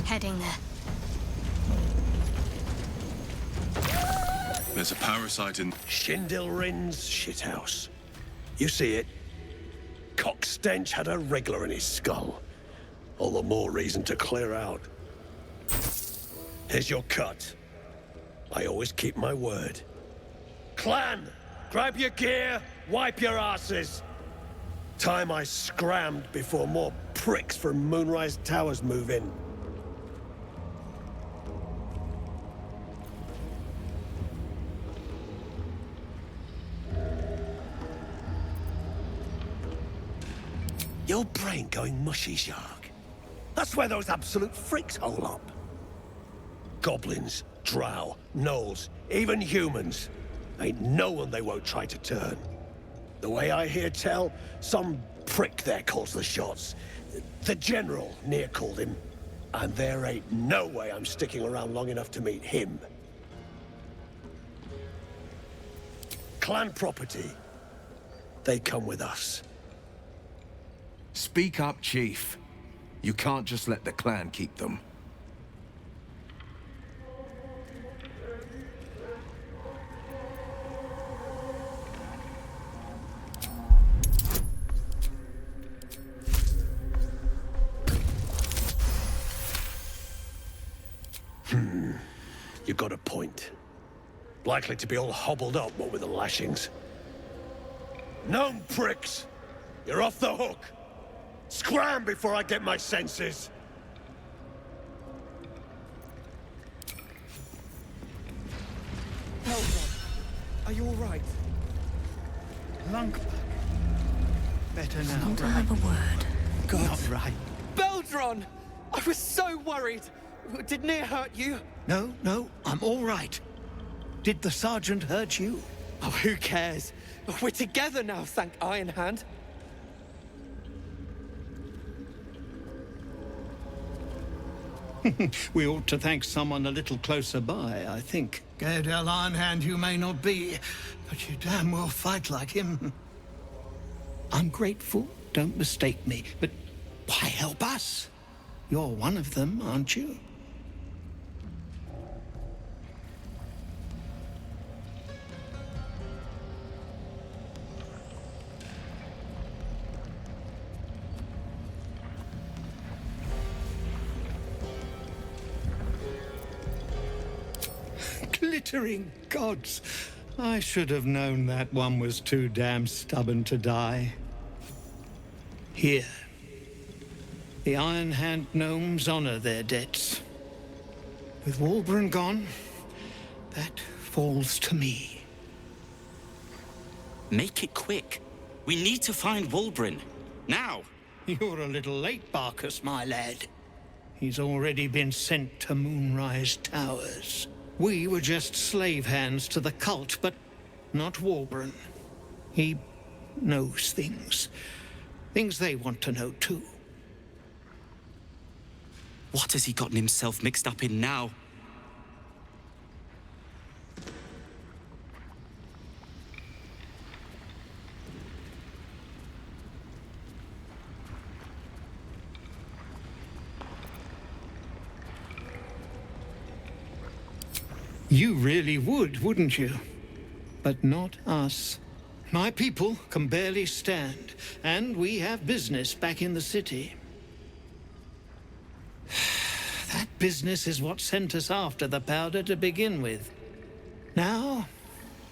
Speaker 6: Heading there.
Speaker 4: There's a parasite in
Speaker 8: Shindilrin's shithouse. You see it? Cockstench had a wriggler in his skull. All the more reason to clear out. Here's your cut. I always keep my word. Clan! Grab your gear, wipe your asses! Time I scrammed before more pricks from Moonrise Towers move in. Your brain going mushy, Shark. That's where those absolute freaks hole up. Goblins, drow, gnolls, even humans. Ain't no one they won't try to turn. The way I hear tell, some prick there calls the shots. The General, near called him. And there ain't no way I'm sticking around long enough to meet him. Clan property. They come with us.
Speaker 4: Speak up, Chief. You can't just let the clan keep them.
Speaker 8: You got a point. Likely to be all hobbled up, what with the lashings. Gnome pricks! You're off the hook! Scram before I get my senses!
Speaker 14: Beldron, are you all right?
Speaker 20: Lunk. Better now.
Speaker 1: Not another word.
Speaker 14: God.
Speaker 20: Not right.
Speaker 14: Beldron! I was so worried! Did Nier hurt you?
Speaker 20: No, I'm all right. Did the sergeant hurt you?
Speaker 14: Oh, who cares? We're together now, thank Iron Hand.
Speaker 20: We ought to thank someone a little closer by, I think. Gaedel Ironhand you may not be, but you damn well fight like him. I'm grateful, don't mistake me, but why help us? You're one of them, aren't you? Glittering gods! I should have known that one was too damn stubborn to die. Here. The Iron Hand gnomes honor their debts. With Walbran gone, that falls to me.
Speaker 3: Make it quick. We need to find Walbran. Now!
Speaker 20: You're a little late, Barkus, my lad. He's already been sent to Moonrise Towers. We were just slave hands to the cult, but not Walbran. He knows things. Things they want to know, too.
Speaker 3: What has he gotten himself mixed up in now?
Speaker 20: You really would, wouldn't you? But not us. My people can barely stand, and we have business back in the city. That business is what sent us after the powder to begin with. Now,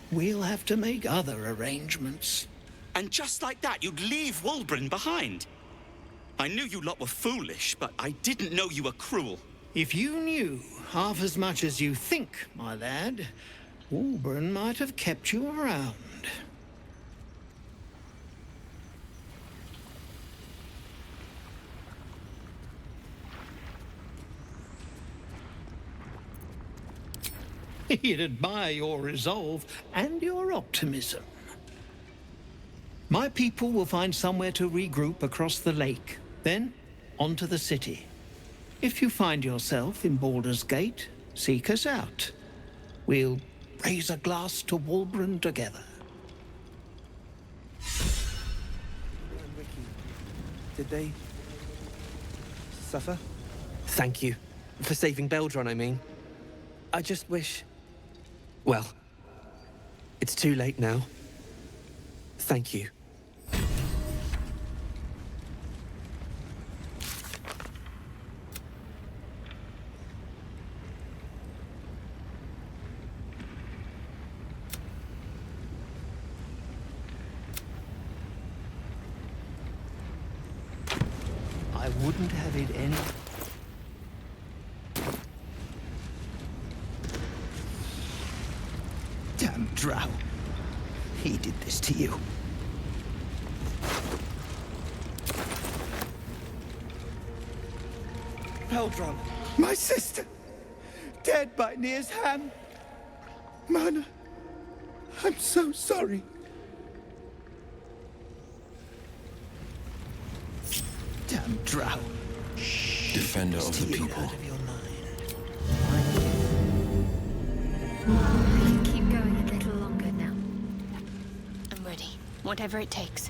Speaker 20: we'll have to make other arrangements.
Speaker 3: And just like that, you'd leave Wulbren behind. I knew you lot were foolish, but I didn't know you were cruel.
Speaker 20: If you knew half as much as you think, my lad, Wulbren might have kept you around. He'd admire your resolve and your optimism. My people will find somewhere to regroup across the lake, then onto the city. If you find yourself in Baldurs Gate, seek us out. We'll raise a glass to Wulbren together.
Speaker 14: Did they suffer? Thank you. For saving Beldron, I mean. I just wish... Well, it's too late now. Thank you.
Speaker 20: I wouldn't have it any...
Speaker 21: Damn drow. He did this to you.
Speaker 14: Beldron!
Speaker 21: My sister! Dead by Nir's hand! Mana, I'm so sorry. Damn drow.
Speaker 7: Defender of the people.
Speaker 6: Keep going a little longer now.
Speaker 18: I'm ready. Whatever it takes.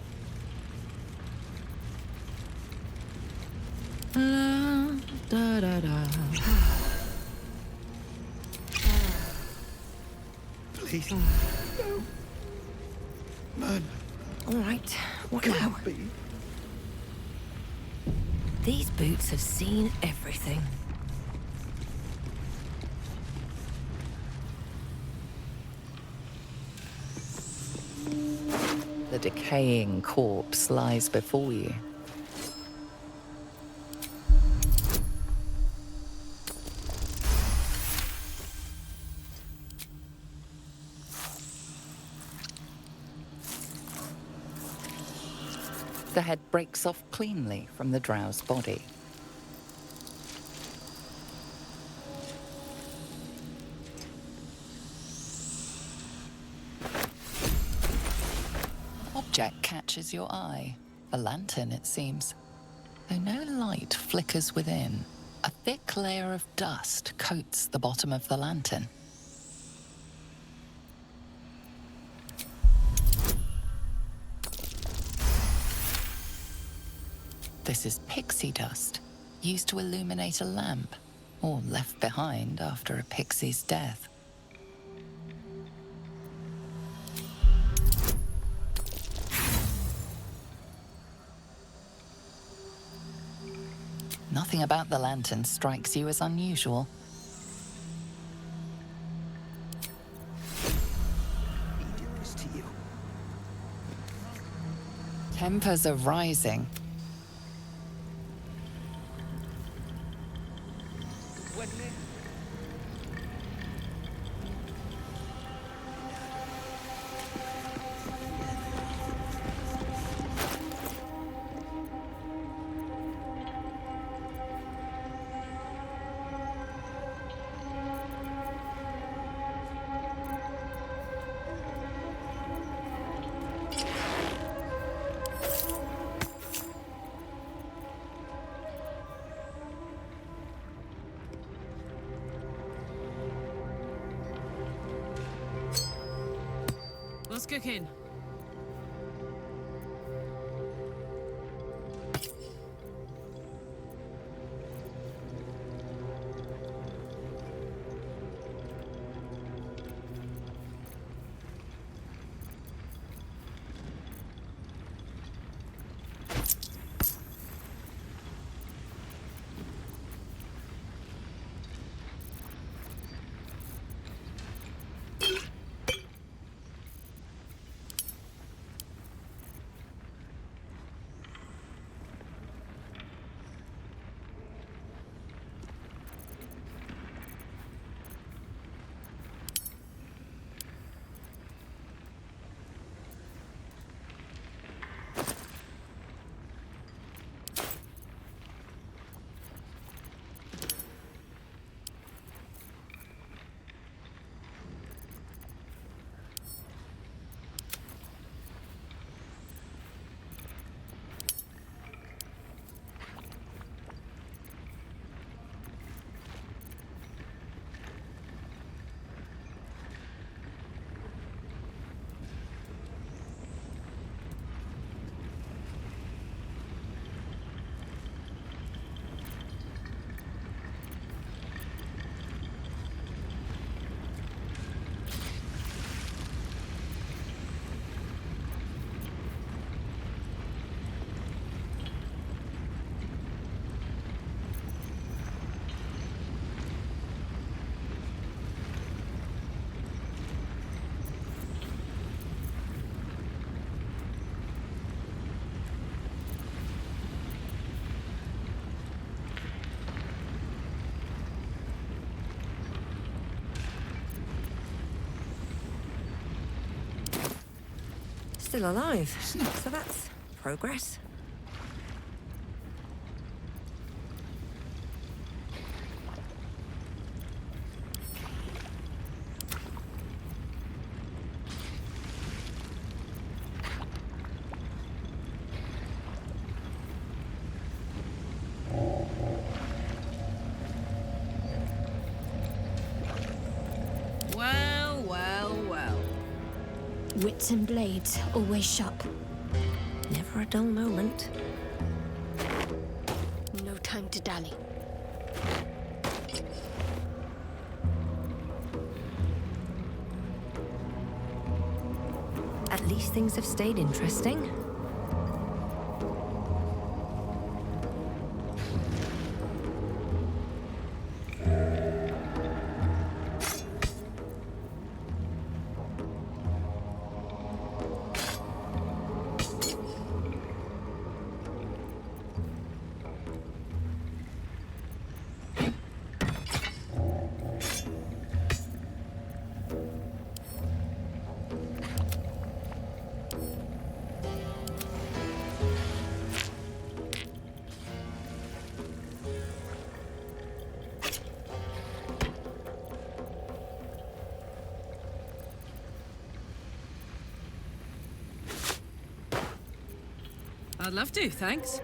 Speaker 1: Da da da.
Speaker 21: Please. No. Mana.
Speaker 1: All right. What now? These boots have seen everything.
Speaker 5: The decaying corpse lies before you. The head breaks off cleanly from the drow's body. Object catches your eye. A lantern, it seems. Though no light flickers within, a thick layer of dust coats the bottom of the lantern. This is pixie dust, used to illuminate a lamp, or left behind after a pixie's death. Nothing about the lantern strikes you as unusual.
Speaker 21: He did this to you.
Speaker 5: Tempers are rising.
Speaker 9: What's cooking?
Speaker 1: Still alive. So that's progress.
Speaker 9: Well, well, well.
Speaker 6: Wits and blades, always sharp.
Speaker 1: Never a dull moment.
Speaker 18: No time to dally.
Speaker 1: At least things have stayed interesting.
Speaker 9: I'd love to, thanks.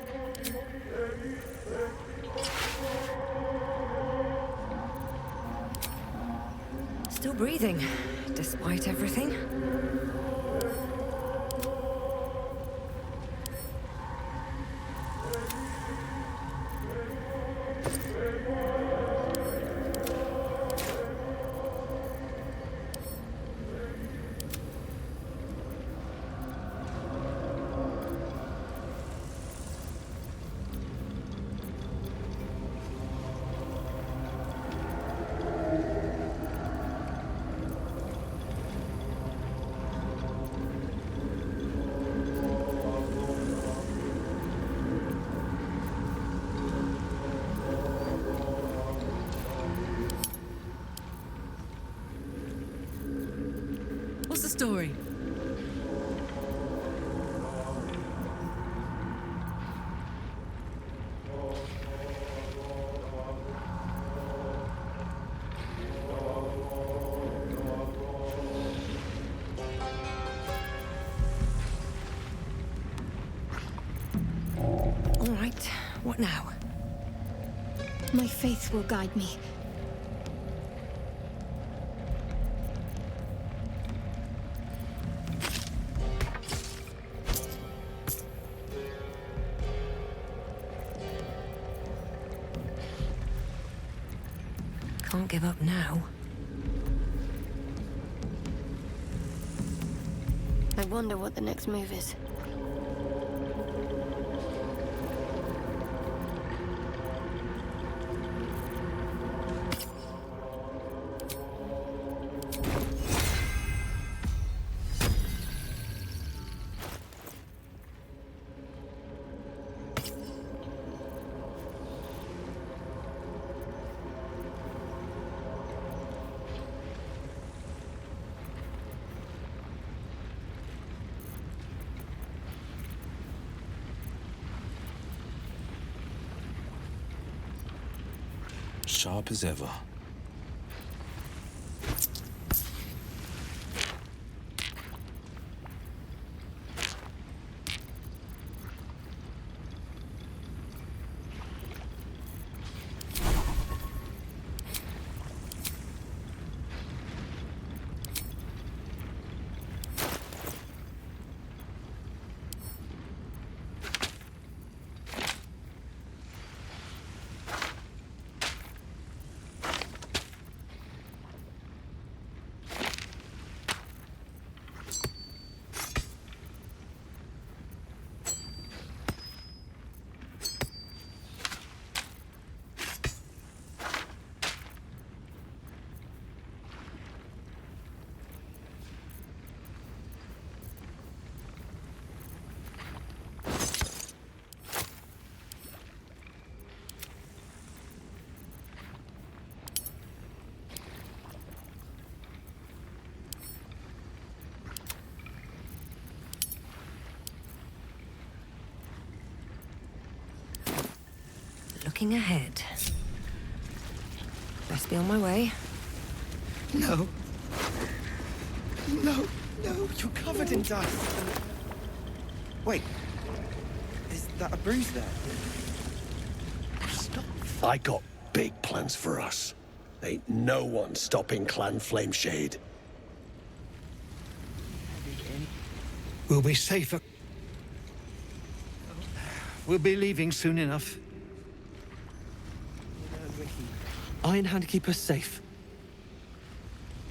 Speaker 1: Still breathing, despite everything.
Speaker 9: What's the story?
Speaker 1: All right, what now?
Speaker 6: My faith will guide me.
Speaker 1: Can't give up now.
Speaker 18: I wonder what the next move is.
Speaker 7: Sharp as ever.
Speaker 1: Looking ahead. Best be on my way.
Speaker 14: No. No, no, you're covered in dust. Wait. Is that a bruise there? Stop.
Speaker 8: I got big plans for us. Ain't no one stopping Clan Flameshade.
Speaker 20: We'll be safer. We'll be leaving soon enough.
Speaker 14: Iron Hand keep us safe.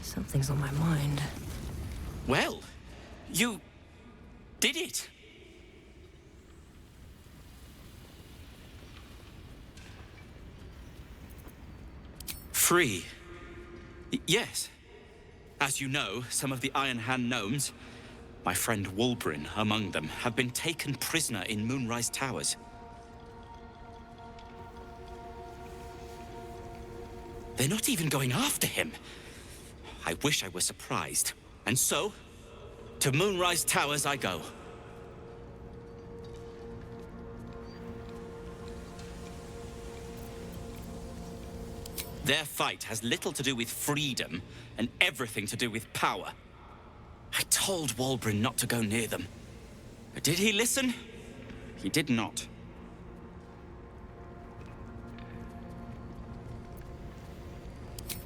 Speaker 1: Something's on my mind.
Speaker 3: Well, you did it. Free. Yes. As you know, some of the Iron Hand gnomes, my friend Wulbrin among them, have been taken prisoner in Moonrise Towers. They're not even going after him. I wish I were surprised. And so, to Moonrise Towers I go. Their fight has little to do with freedom and everything to do with power. I told Wulbrin not to go near them. But did he listen? He did not.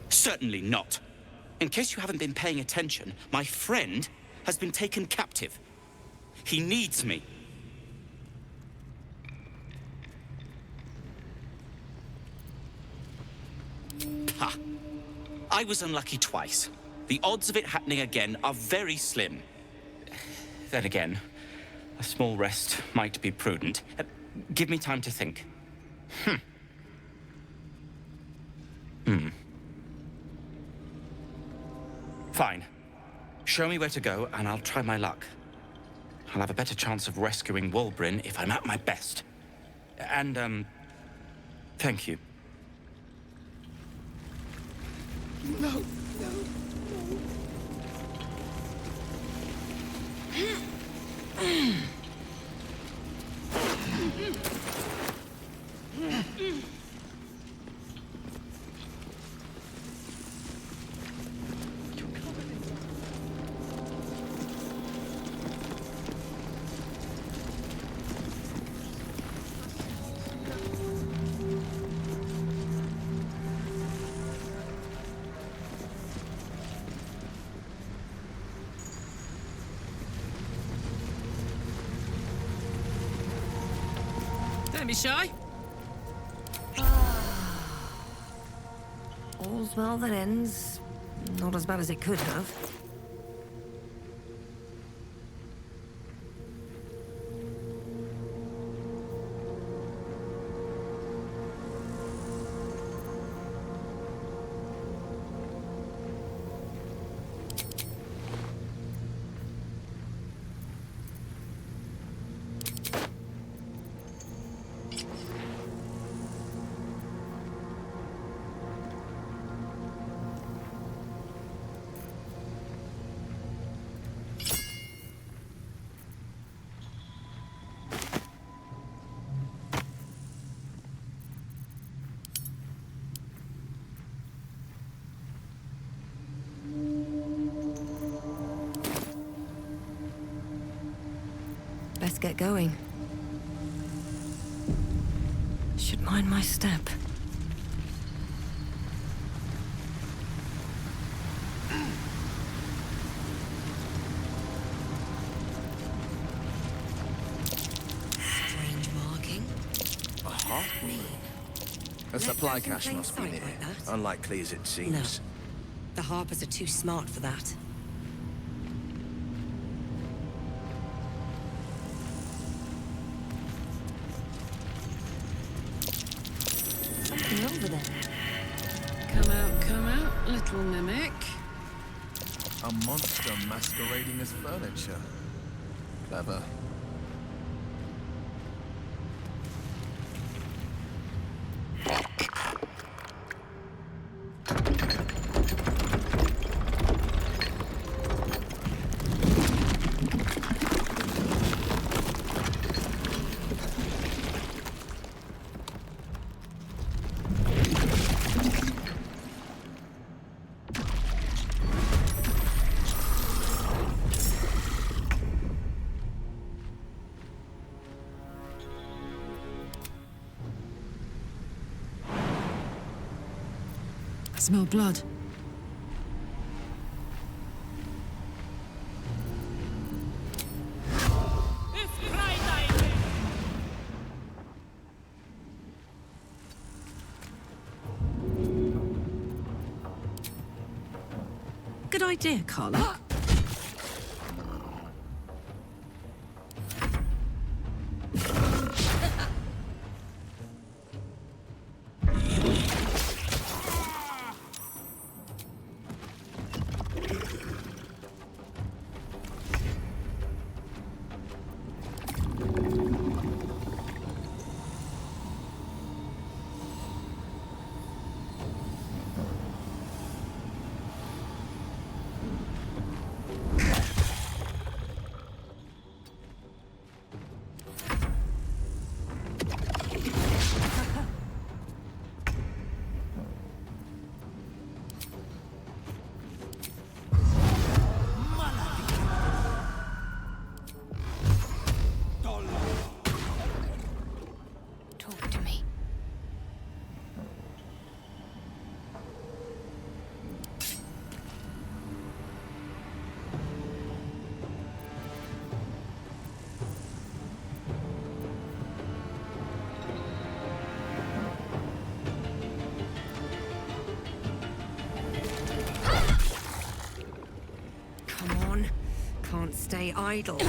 Speaker 3: Certainly not. In case you haven't been paying attention, my friend has been taken captive. He needs me. Ha! I was unlucky twice. The odds of it happening again are very slim. Then again, a small rest might be prudent. Give me time to think. Fine. Show me where to go, and I'll try my luck. I'll have a better chance of rescuing Wulbrin if I'm at my best. And, thank you.
Speaker 14: No, no,
Speaker 9: Don't be shy.
Speaker 1: All's well that ends. Not as bad as it could have. Best get going. Should mind my step.
Speaker 10: Strange marking.
Speaker 4: A heart? A supply cache must be near. Unlikely as it seems.
Speaker 10: No. The Harpers are too smart for that.
Speaker 1: Something over there.
Speaker 9: Come out, little mimic.
Speaker 4: A monster masquerading as furniture. Clever.
Speaker 9: smell blood. Good idea, Carla.
Speaker 18: Talk to me.
Speaker 1: Come on. Can't stay idle.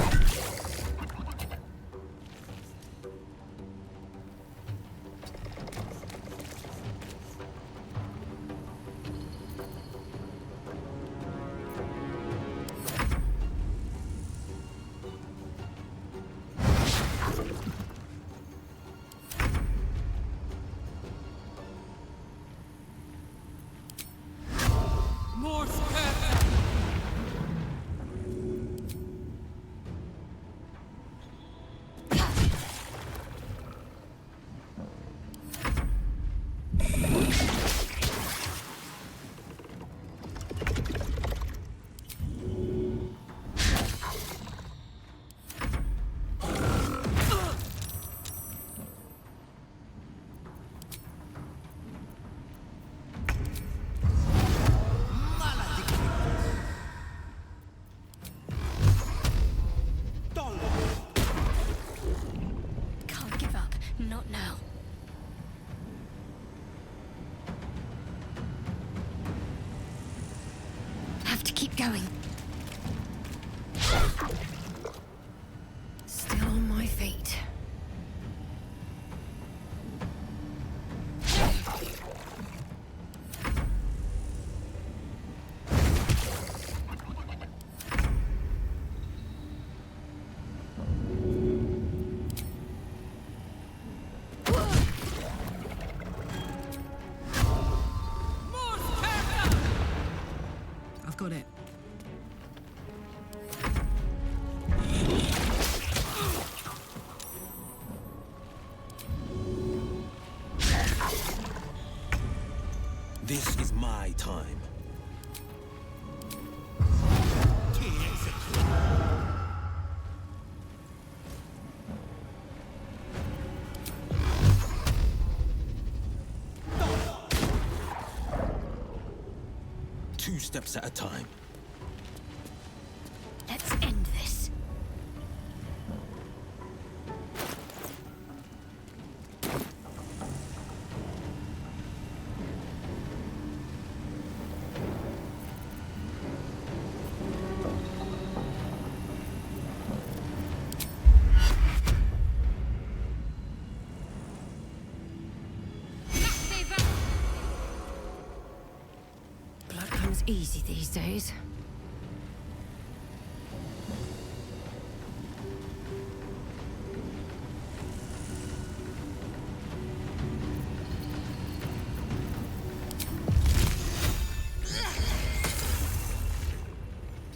Speaker 18: Can't give up. Not now. Have to keep going.
Speaker 1: Still on my feet.
Speaker 9: I've got it.
Speaker 21: This is my time. Two steps at a time.
Speaker 18: Let's end this.
Speaker 1: Blood comes easy these days.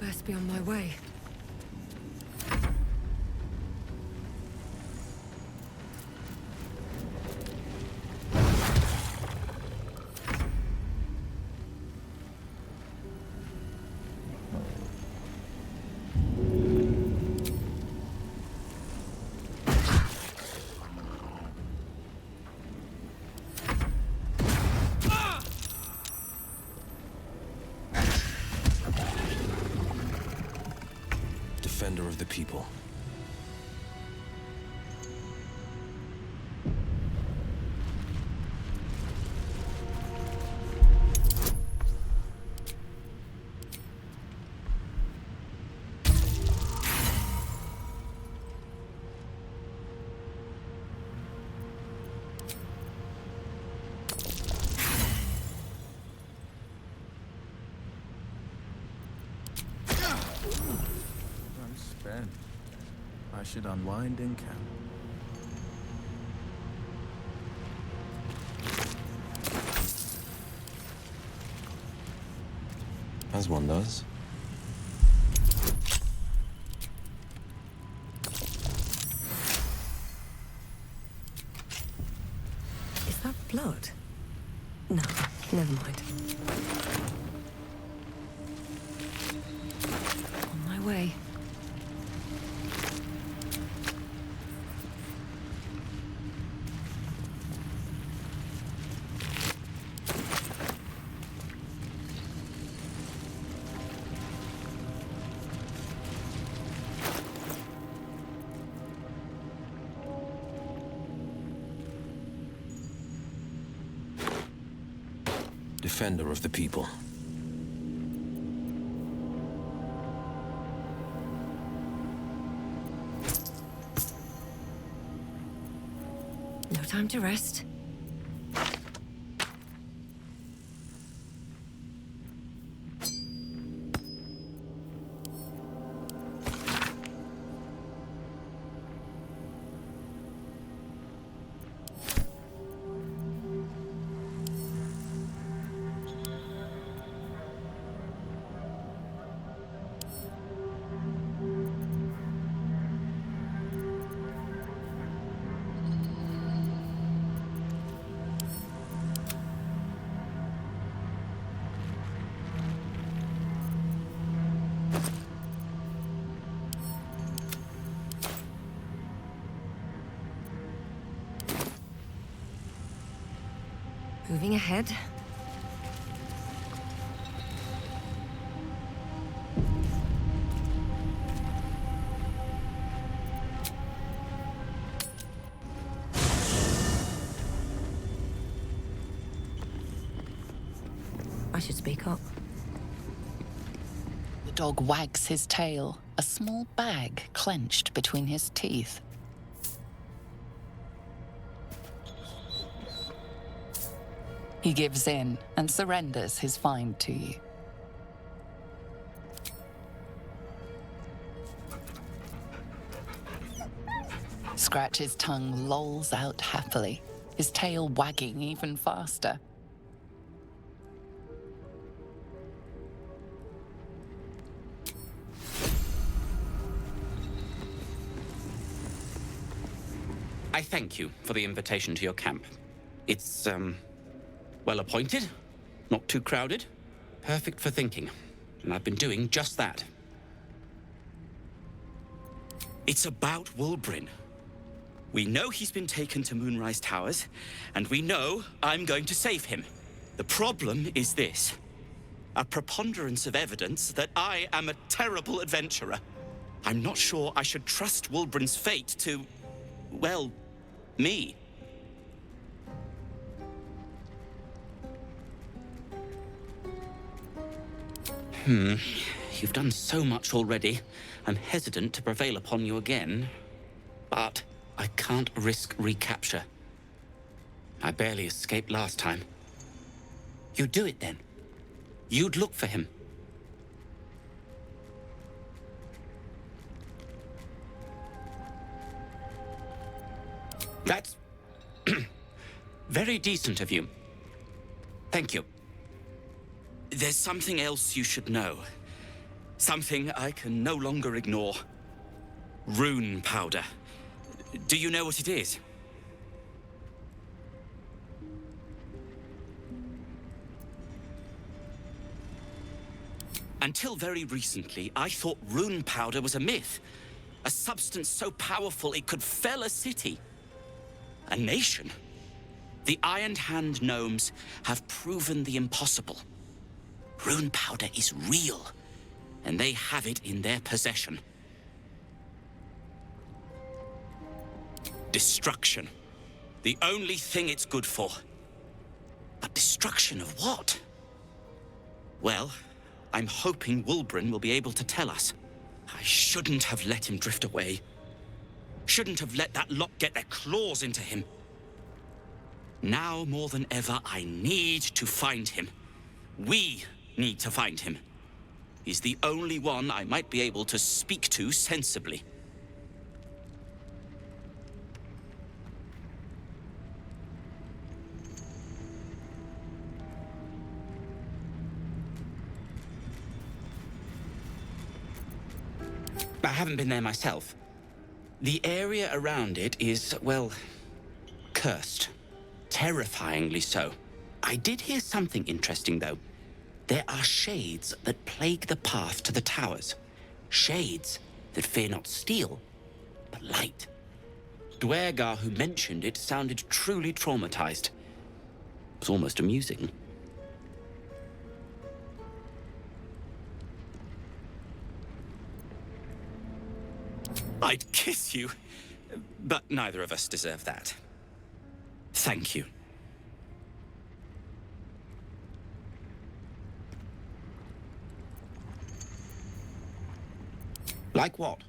Speaker 1: Best be on my way.
Speaker 7: Defender of the people.
Speaker 4: I'm spent. I should unwind in camp.
Speaker 7: As one does.
Speaker 1: Is that blood? No, never mind. On my way.
Speaker 7: Defender of the people.
Speaker 1: No time to rest. Moving ahead. I should speak up.
Speaker 5: The dog wags his tail, a small bag clenched between his teeth. He gives in and surrenders his find to you. Scratch's tongue lolls out happily, his tail wagging even faster.
Speaker 3: I thank you for the invitation to your camp. It's, well appointed, not too crowded, perfect for thinking. And I've been doing just that. It's about Wulbrin. We know he's been taken to Moonrise Towers, and we know I'm going to save him. The problem is this: a preponderance of evidence that I am a terrible adventurer. I'm not sure I should trust Wulbrin's fate to, well, me. You've done so much already. I'm hesitant to prevail upon you again. But I can't risk recapture. I barely escaped last time. You'd do it then. You'd look for him. That's very decent of you. Thank you. There's something else you should know. Something I can no longer ignore. Rune powder. Do you know what it is? Until very recently, I thought rune powder was a myth. A substance so powerful it could fell a city. A nation. The Iron Hand gnomes have proven the impossible. Rune powder is real, and they have it in their possession. Destruction. The only thing it's good for. But destruction of what? Well, I'm hoping Wulbren will be able to tell us. I shouldn't have let him drift away. Shouldn't have let that lot get their claws into him. Now more than ever, I need to find him. We need to find him. He's the only one I might be able to speak to sensibly. I haven't been there myself. The area around it is, well, cursed. Terrifyingly so. I did hear something interesting, though. There are shades that plague the path to the towers. Shades that fear not steel, but light. Dwergar, who mentioned it, sounded truly traumatized. It was almost amusing. I'd kiss you, but neither of us deserve that. Thank you. Like what?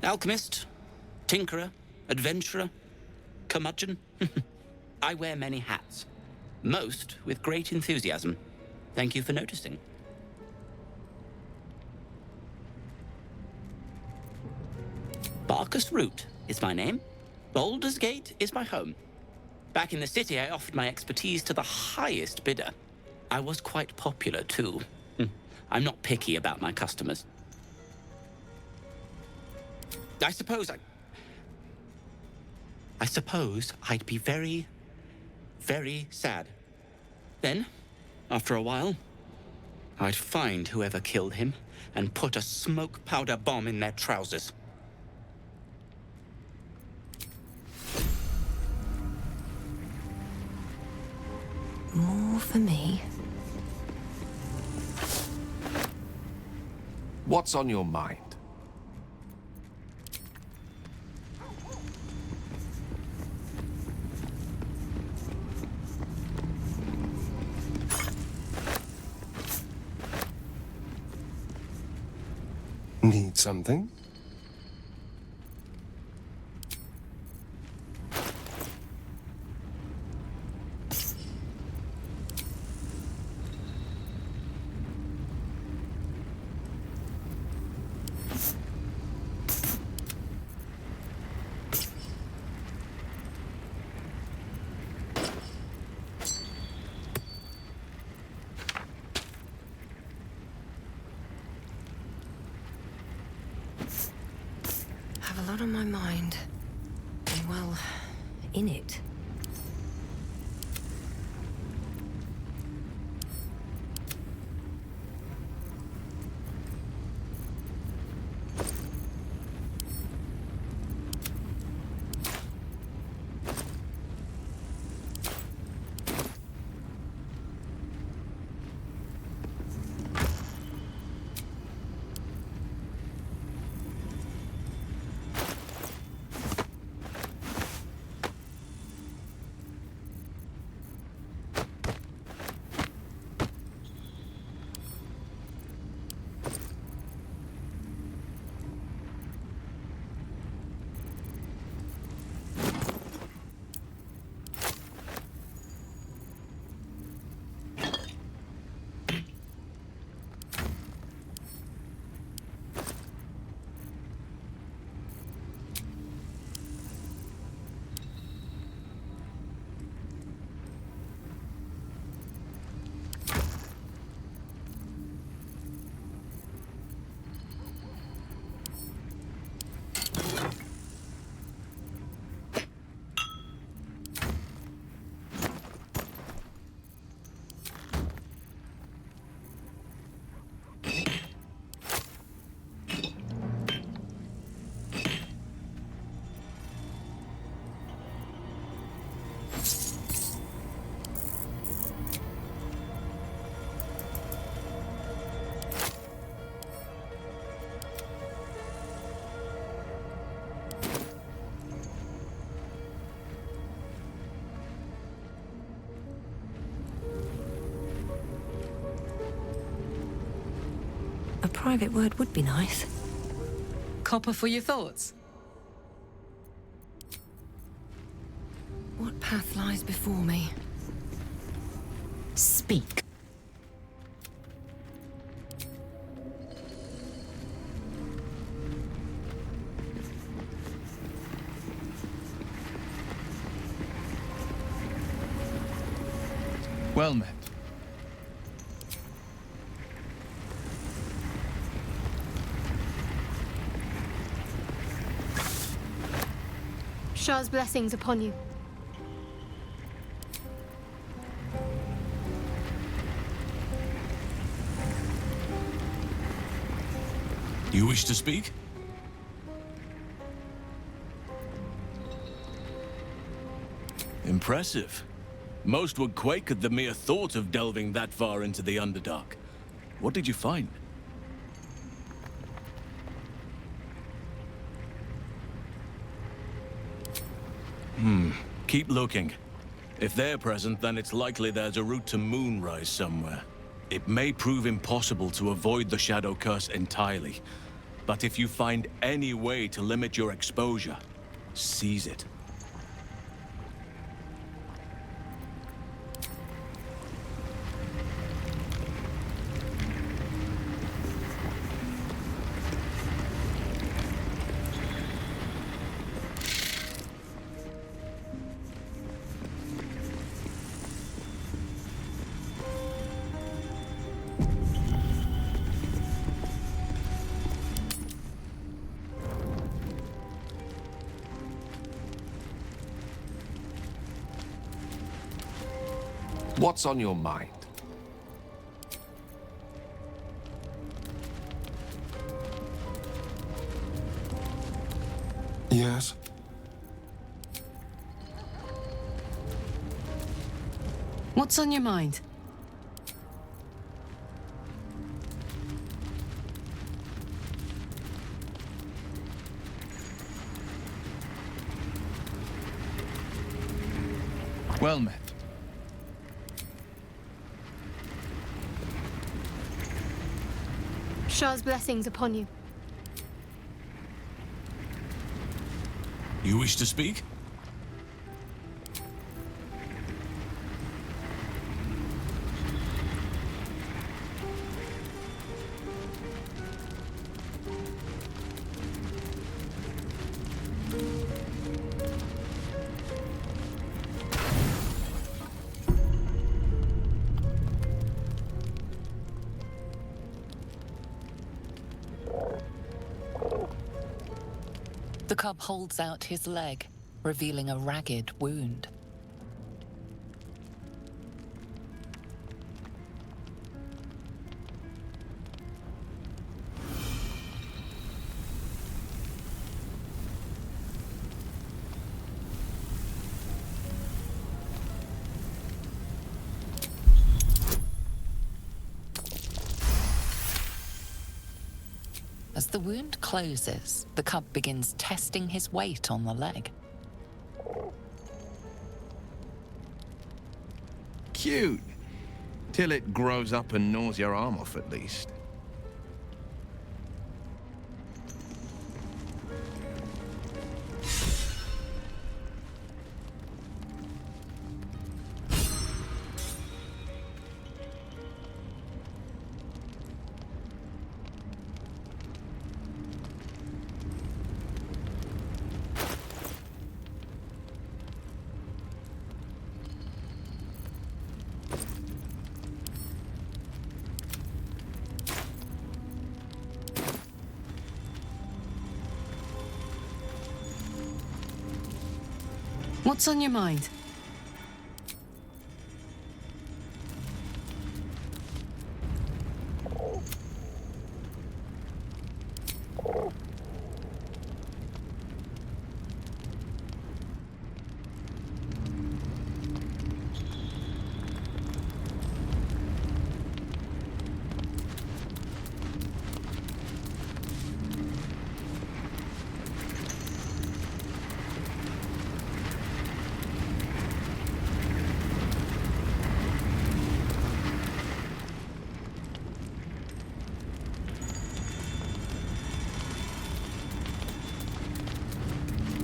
Speaker 3: Alchemist, tinkerer, adventurer, curmudgeon. I wear many hats, most with great enthusiasm. Thank you for noticing. Barkus Root is my name. Baldurs Gate is my home. Back in the city, I offered my expertise to the highest bidder. I was quite popular, too. I'm not picky about my customers. I suppose I'd be very, very sad. Then, after a while, I'd find whoever killed him and put a smoke powder bomb in their trousers.
Speaker 1: More for me.
Speaker 4: What's on your mind? Need something?
Speaker 1: Have a lot on my mind. And well, in it. A private word would be nice.
Speaker 9: Copper for your thoughts?
Speaker 1: What path lies before me?
Speaker 10: Speak.
Speaker 4: Well met.
Speaker 6: Shah's blessings upon you.
Speaker 16: You wish to speak?
Speaker 17: Impressive. Most would quake at the mere thought of delving that far into the Underdark. What did you find? Keep looking. If they're present, then it's likely there's a route to Moonrise somewhere. It may prove impossible to avoid the Shadow Curse entirely, but if you find any way to limit your exposure, seize it.
Speaker 7: What's on your mind?
Speaker 22: Yes?
Speaker 9: What's on your mind?
Speaker 4: Well met.
Speaker 6: Shah's blessings upon you.
Speaker 16: You wish to speak?
Speaker 5: The cub holds out his leg, revealing a ragged wound. As the wound closes, the cub begins testing his weight on the leg.
Speaker 4: Cute. Till it grows up and gnaws your arm off at least.
Speaker 9: What's on your mind?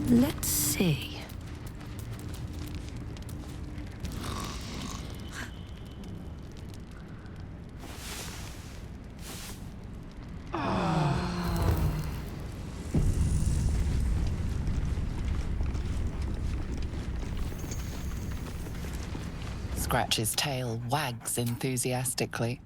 Speaker 1: Let's see.
Speaker 5: Scratch's tail wags enthusiastically.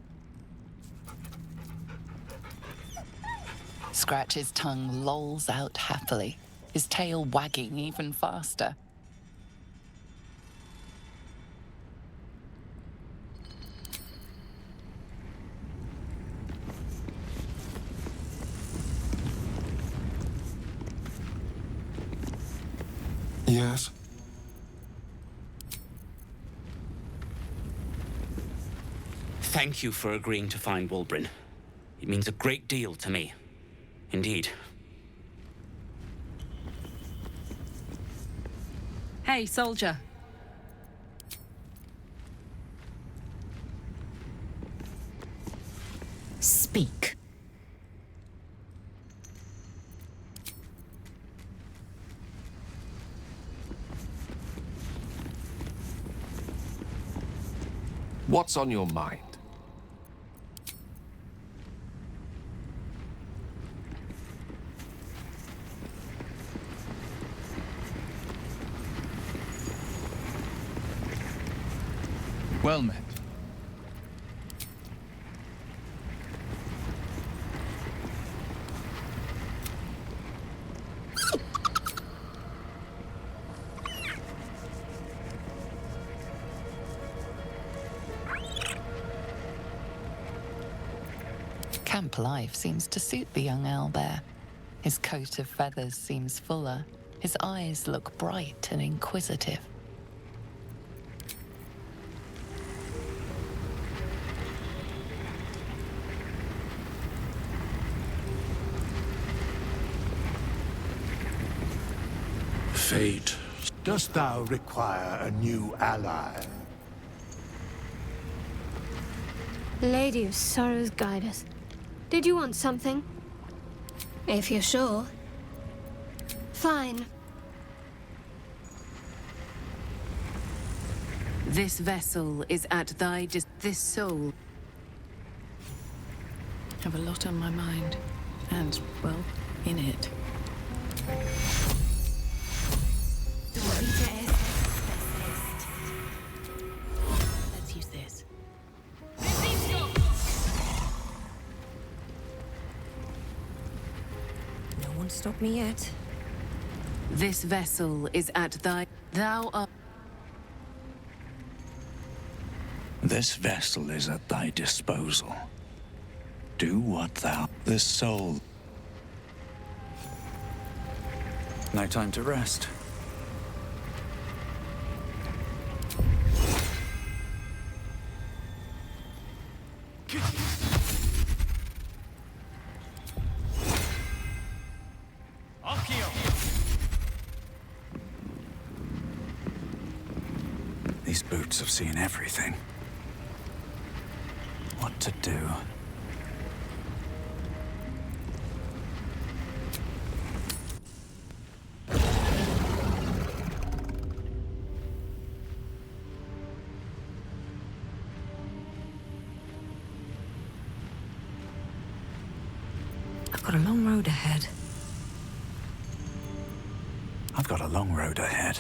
Speaker 5: Scratch's tongue lolls out happily, his tail wagging even faster.
Speaker 15: Yes?
Speaker 3: Thank you for agreeing to find Wulbren. It means a great deal to me. Indeed.
Speaker 9: Hey, soldier.
Speaker 1: Speak.
Speaker 15: What's on your mind?
Speaker 4: Well met.
Speaker 5: Camp life seems to suit the young owlbear. His coat of feathers seems fuller. His eyes look bright and inquisitive.
Speaker 8: Fate, dost thou require a new ally?
Speaker 6: Lady of Sorrows, guide us. Did you want something? If you're sure. Fine.
Speaker 9: This vessel is at thy this soul.
Speaker 10: Have a lot on my mind. And, well, in it. Let's use this.
Speaker 1: No one stopped me yet.
Speaker 9: This vessel is at thy... Thou art...
Speaker 21: This vessel is at thy disposal. Do what thou... This soul... No time to rest. These boots have seen everything. What to do?
Speaker 1: I've got a long road ahead.
Speaker 21: I've got a long road ahead.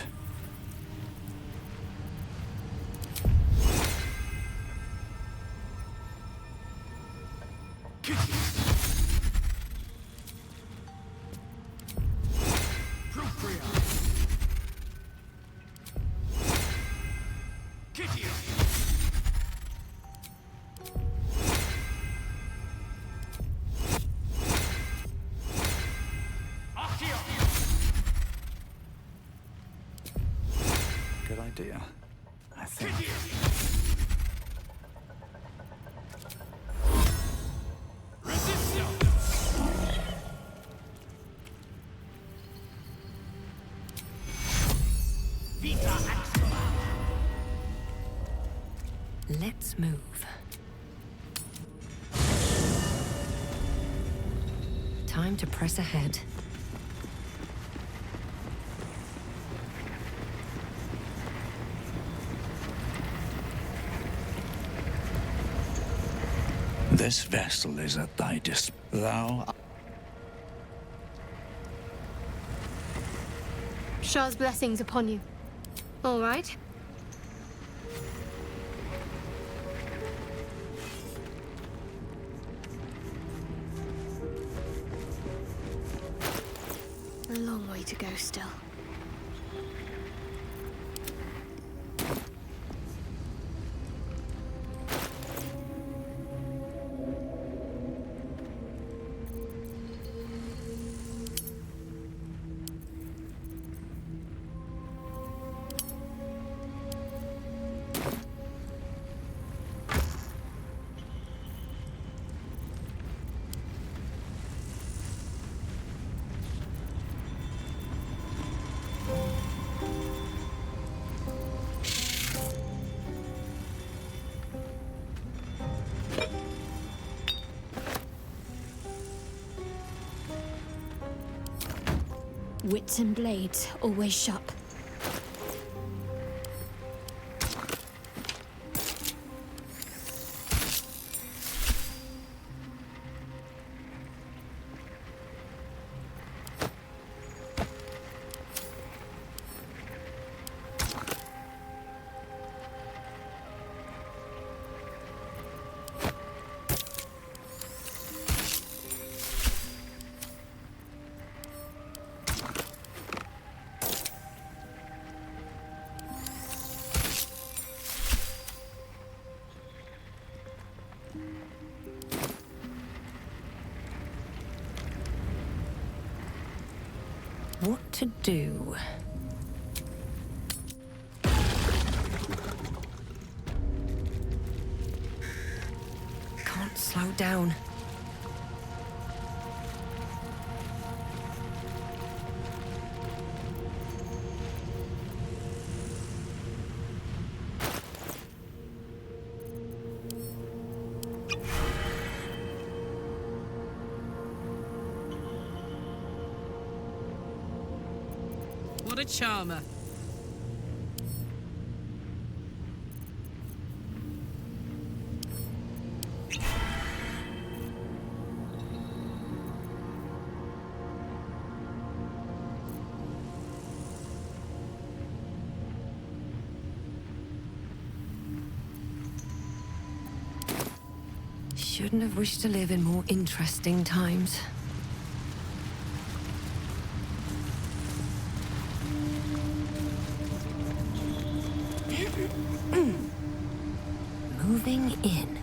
Speaker 21: Good idea, I think.
Speaker 1: Let's move. Time to press ahead.
Speaker 21: This vessel is at thy Thou...
Speaker 6: Shah's blessings upon you. All right. A long way to go still. Wits and blades, always sharp.
Speaker 1: What to do? Can't slow down.
Speaker 9: What a charmer.
Speaker 1: Shouldn't have wished to live in more interesting times. Moving in.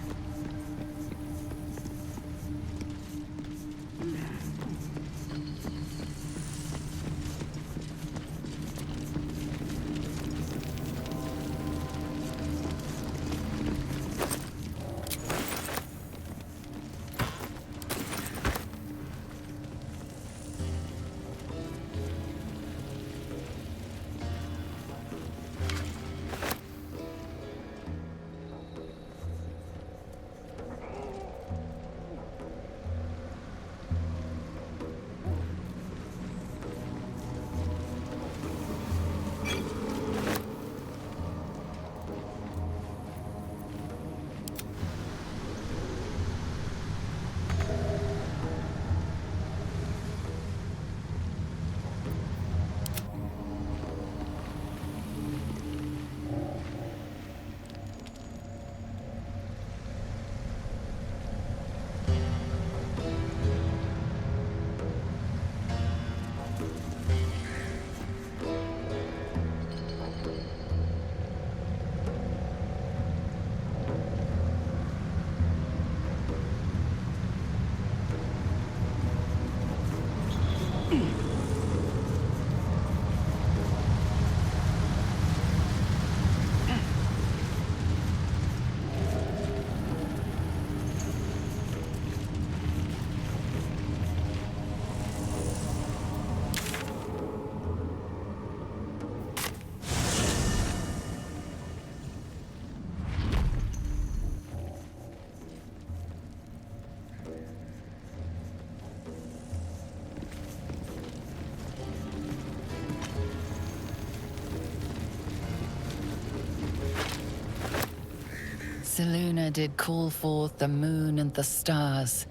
Speaker 5: Selûne did call forth the moon and the stars.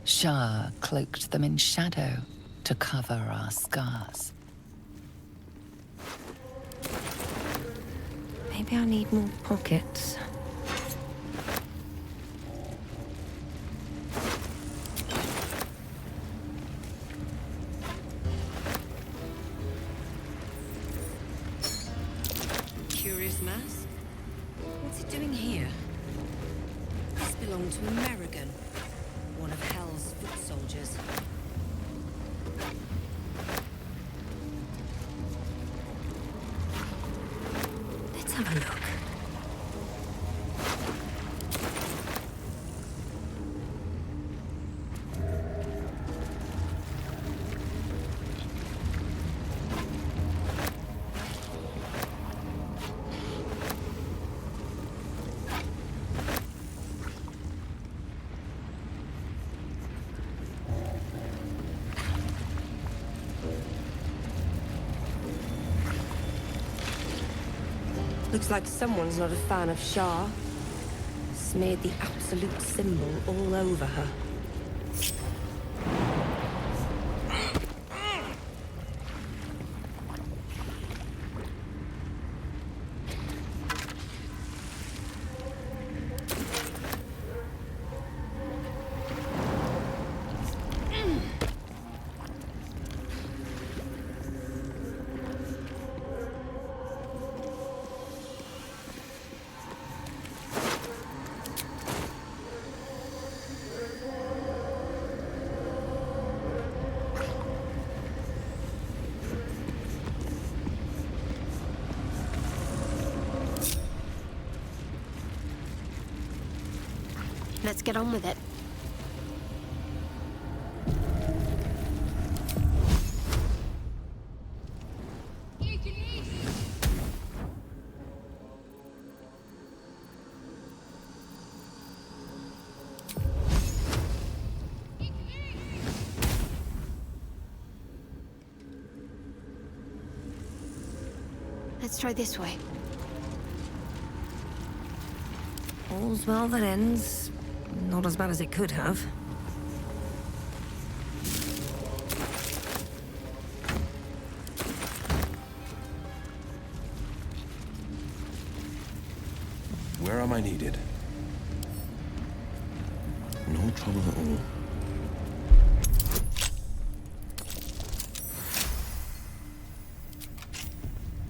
Speaker 5: Shah cloaked them in shadow to cover our scars.
Speaker 1: Maybe I need more pockets.
Speaker 12: Curious mass? What's it doing here? This belonged to Amerigan, one of Hell's foot soldiers.
Speaker 1: Let's have a look.
Speaker 12: Looks like someone's not a fan of Shah. Smeared the absolute symbol all over her.
Speaker 6: Let's get on with it. Let's try this way.
Speaker 1: All's well that ends. Not as bad as it could have.
Speaker 7: Where am I needed? No trouble at all.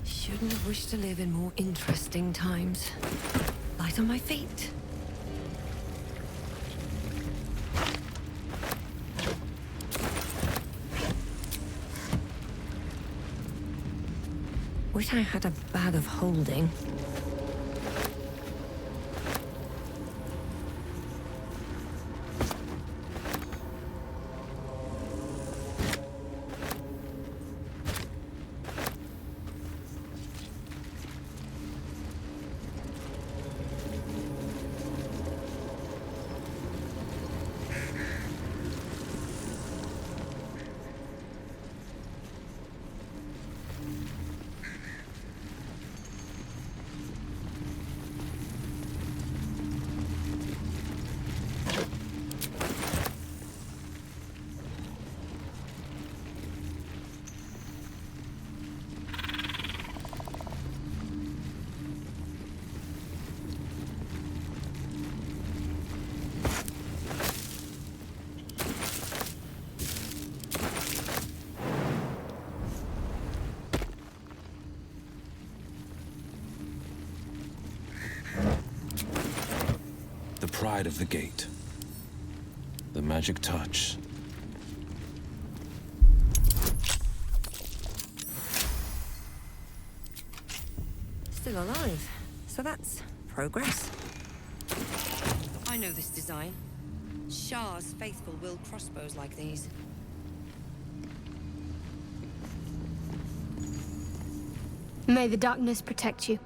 Speaker 1: Shouldn't have wished to live in more interesting times. Light on my feet. Wish I had a bag of holding.
Speaker 7: The pride of the gate. The magic touch.
Speaker 1: Still alive. So that's progress.
Speaker 12: I know this design. Shah's faithful wield crossbows like these.
Speaker 6: May the darkness protect you.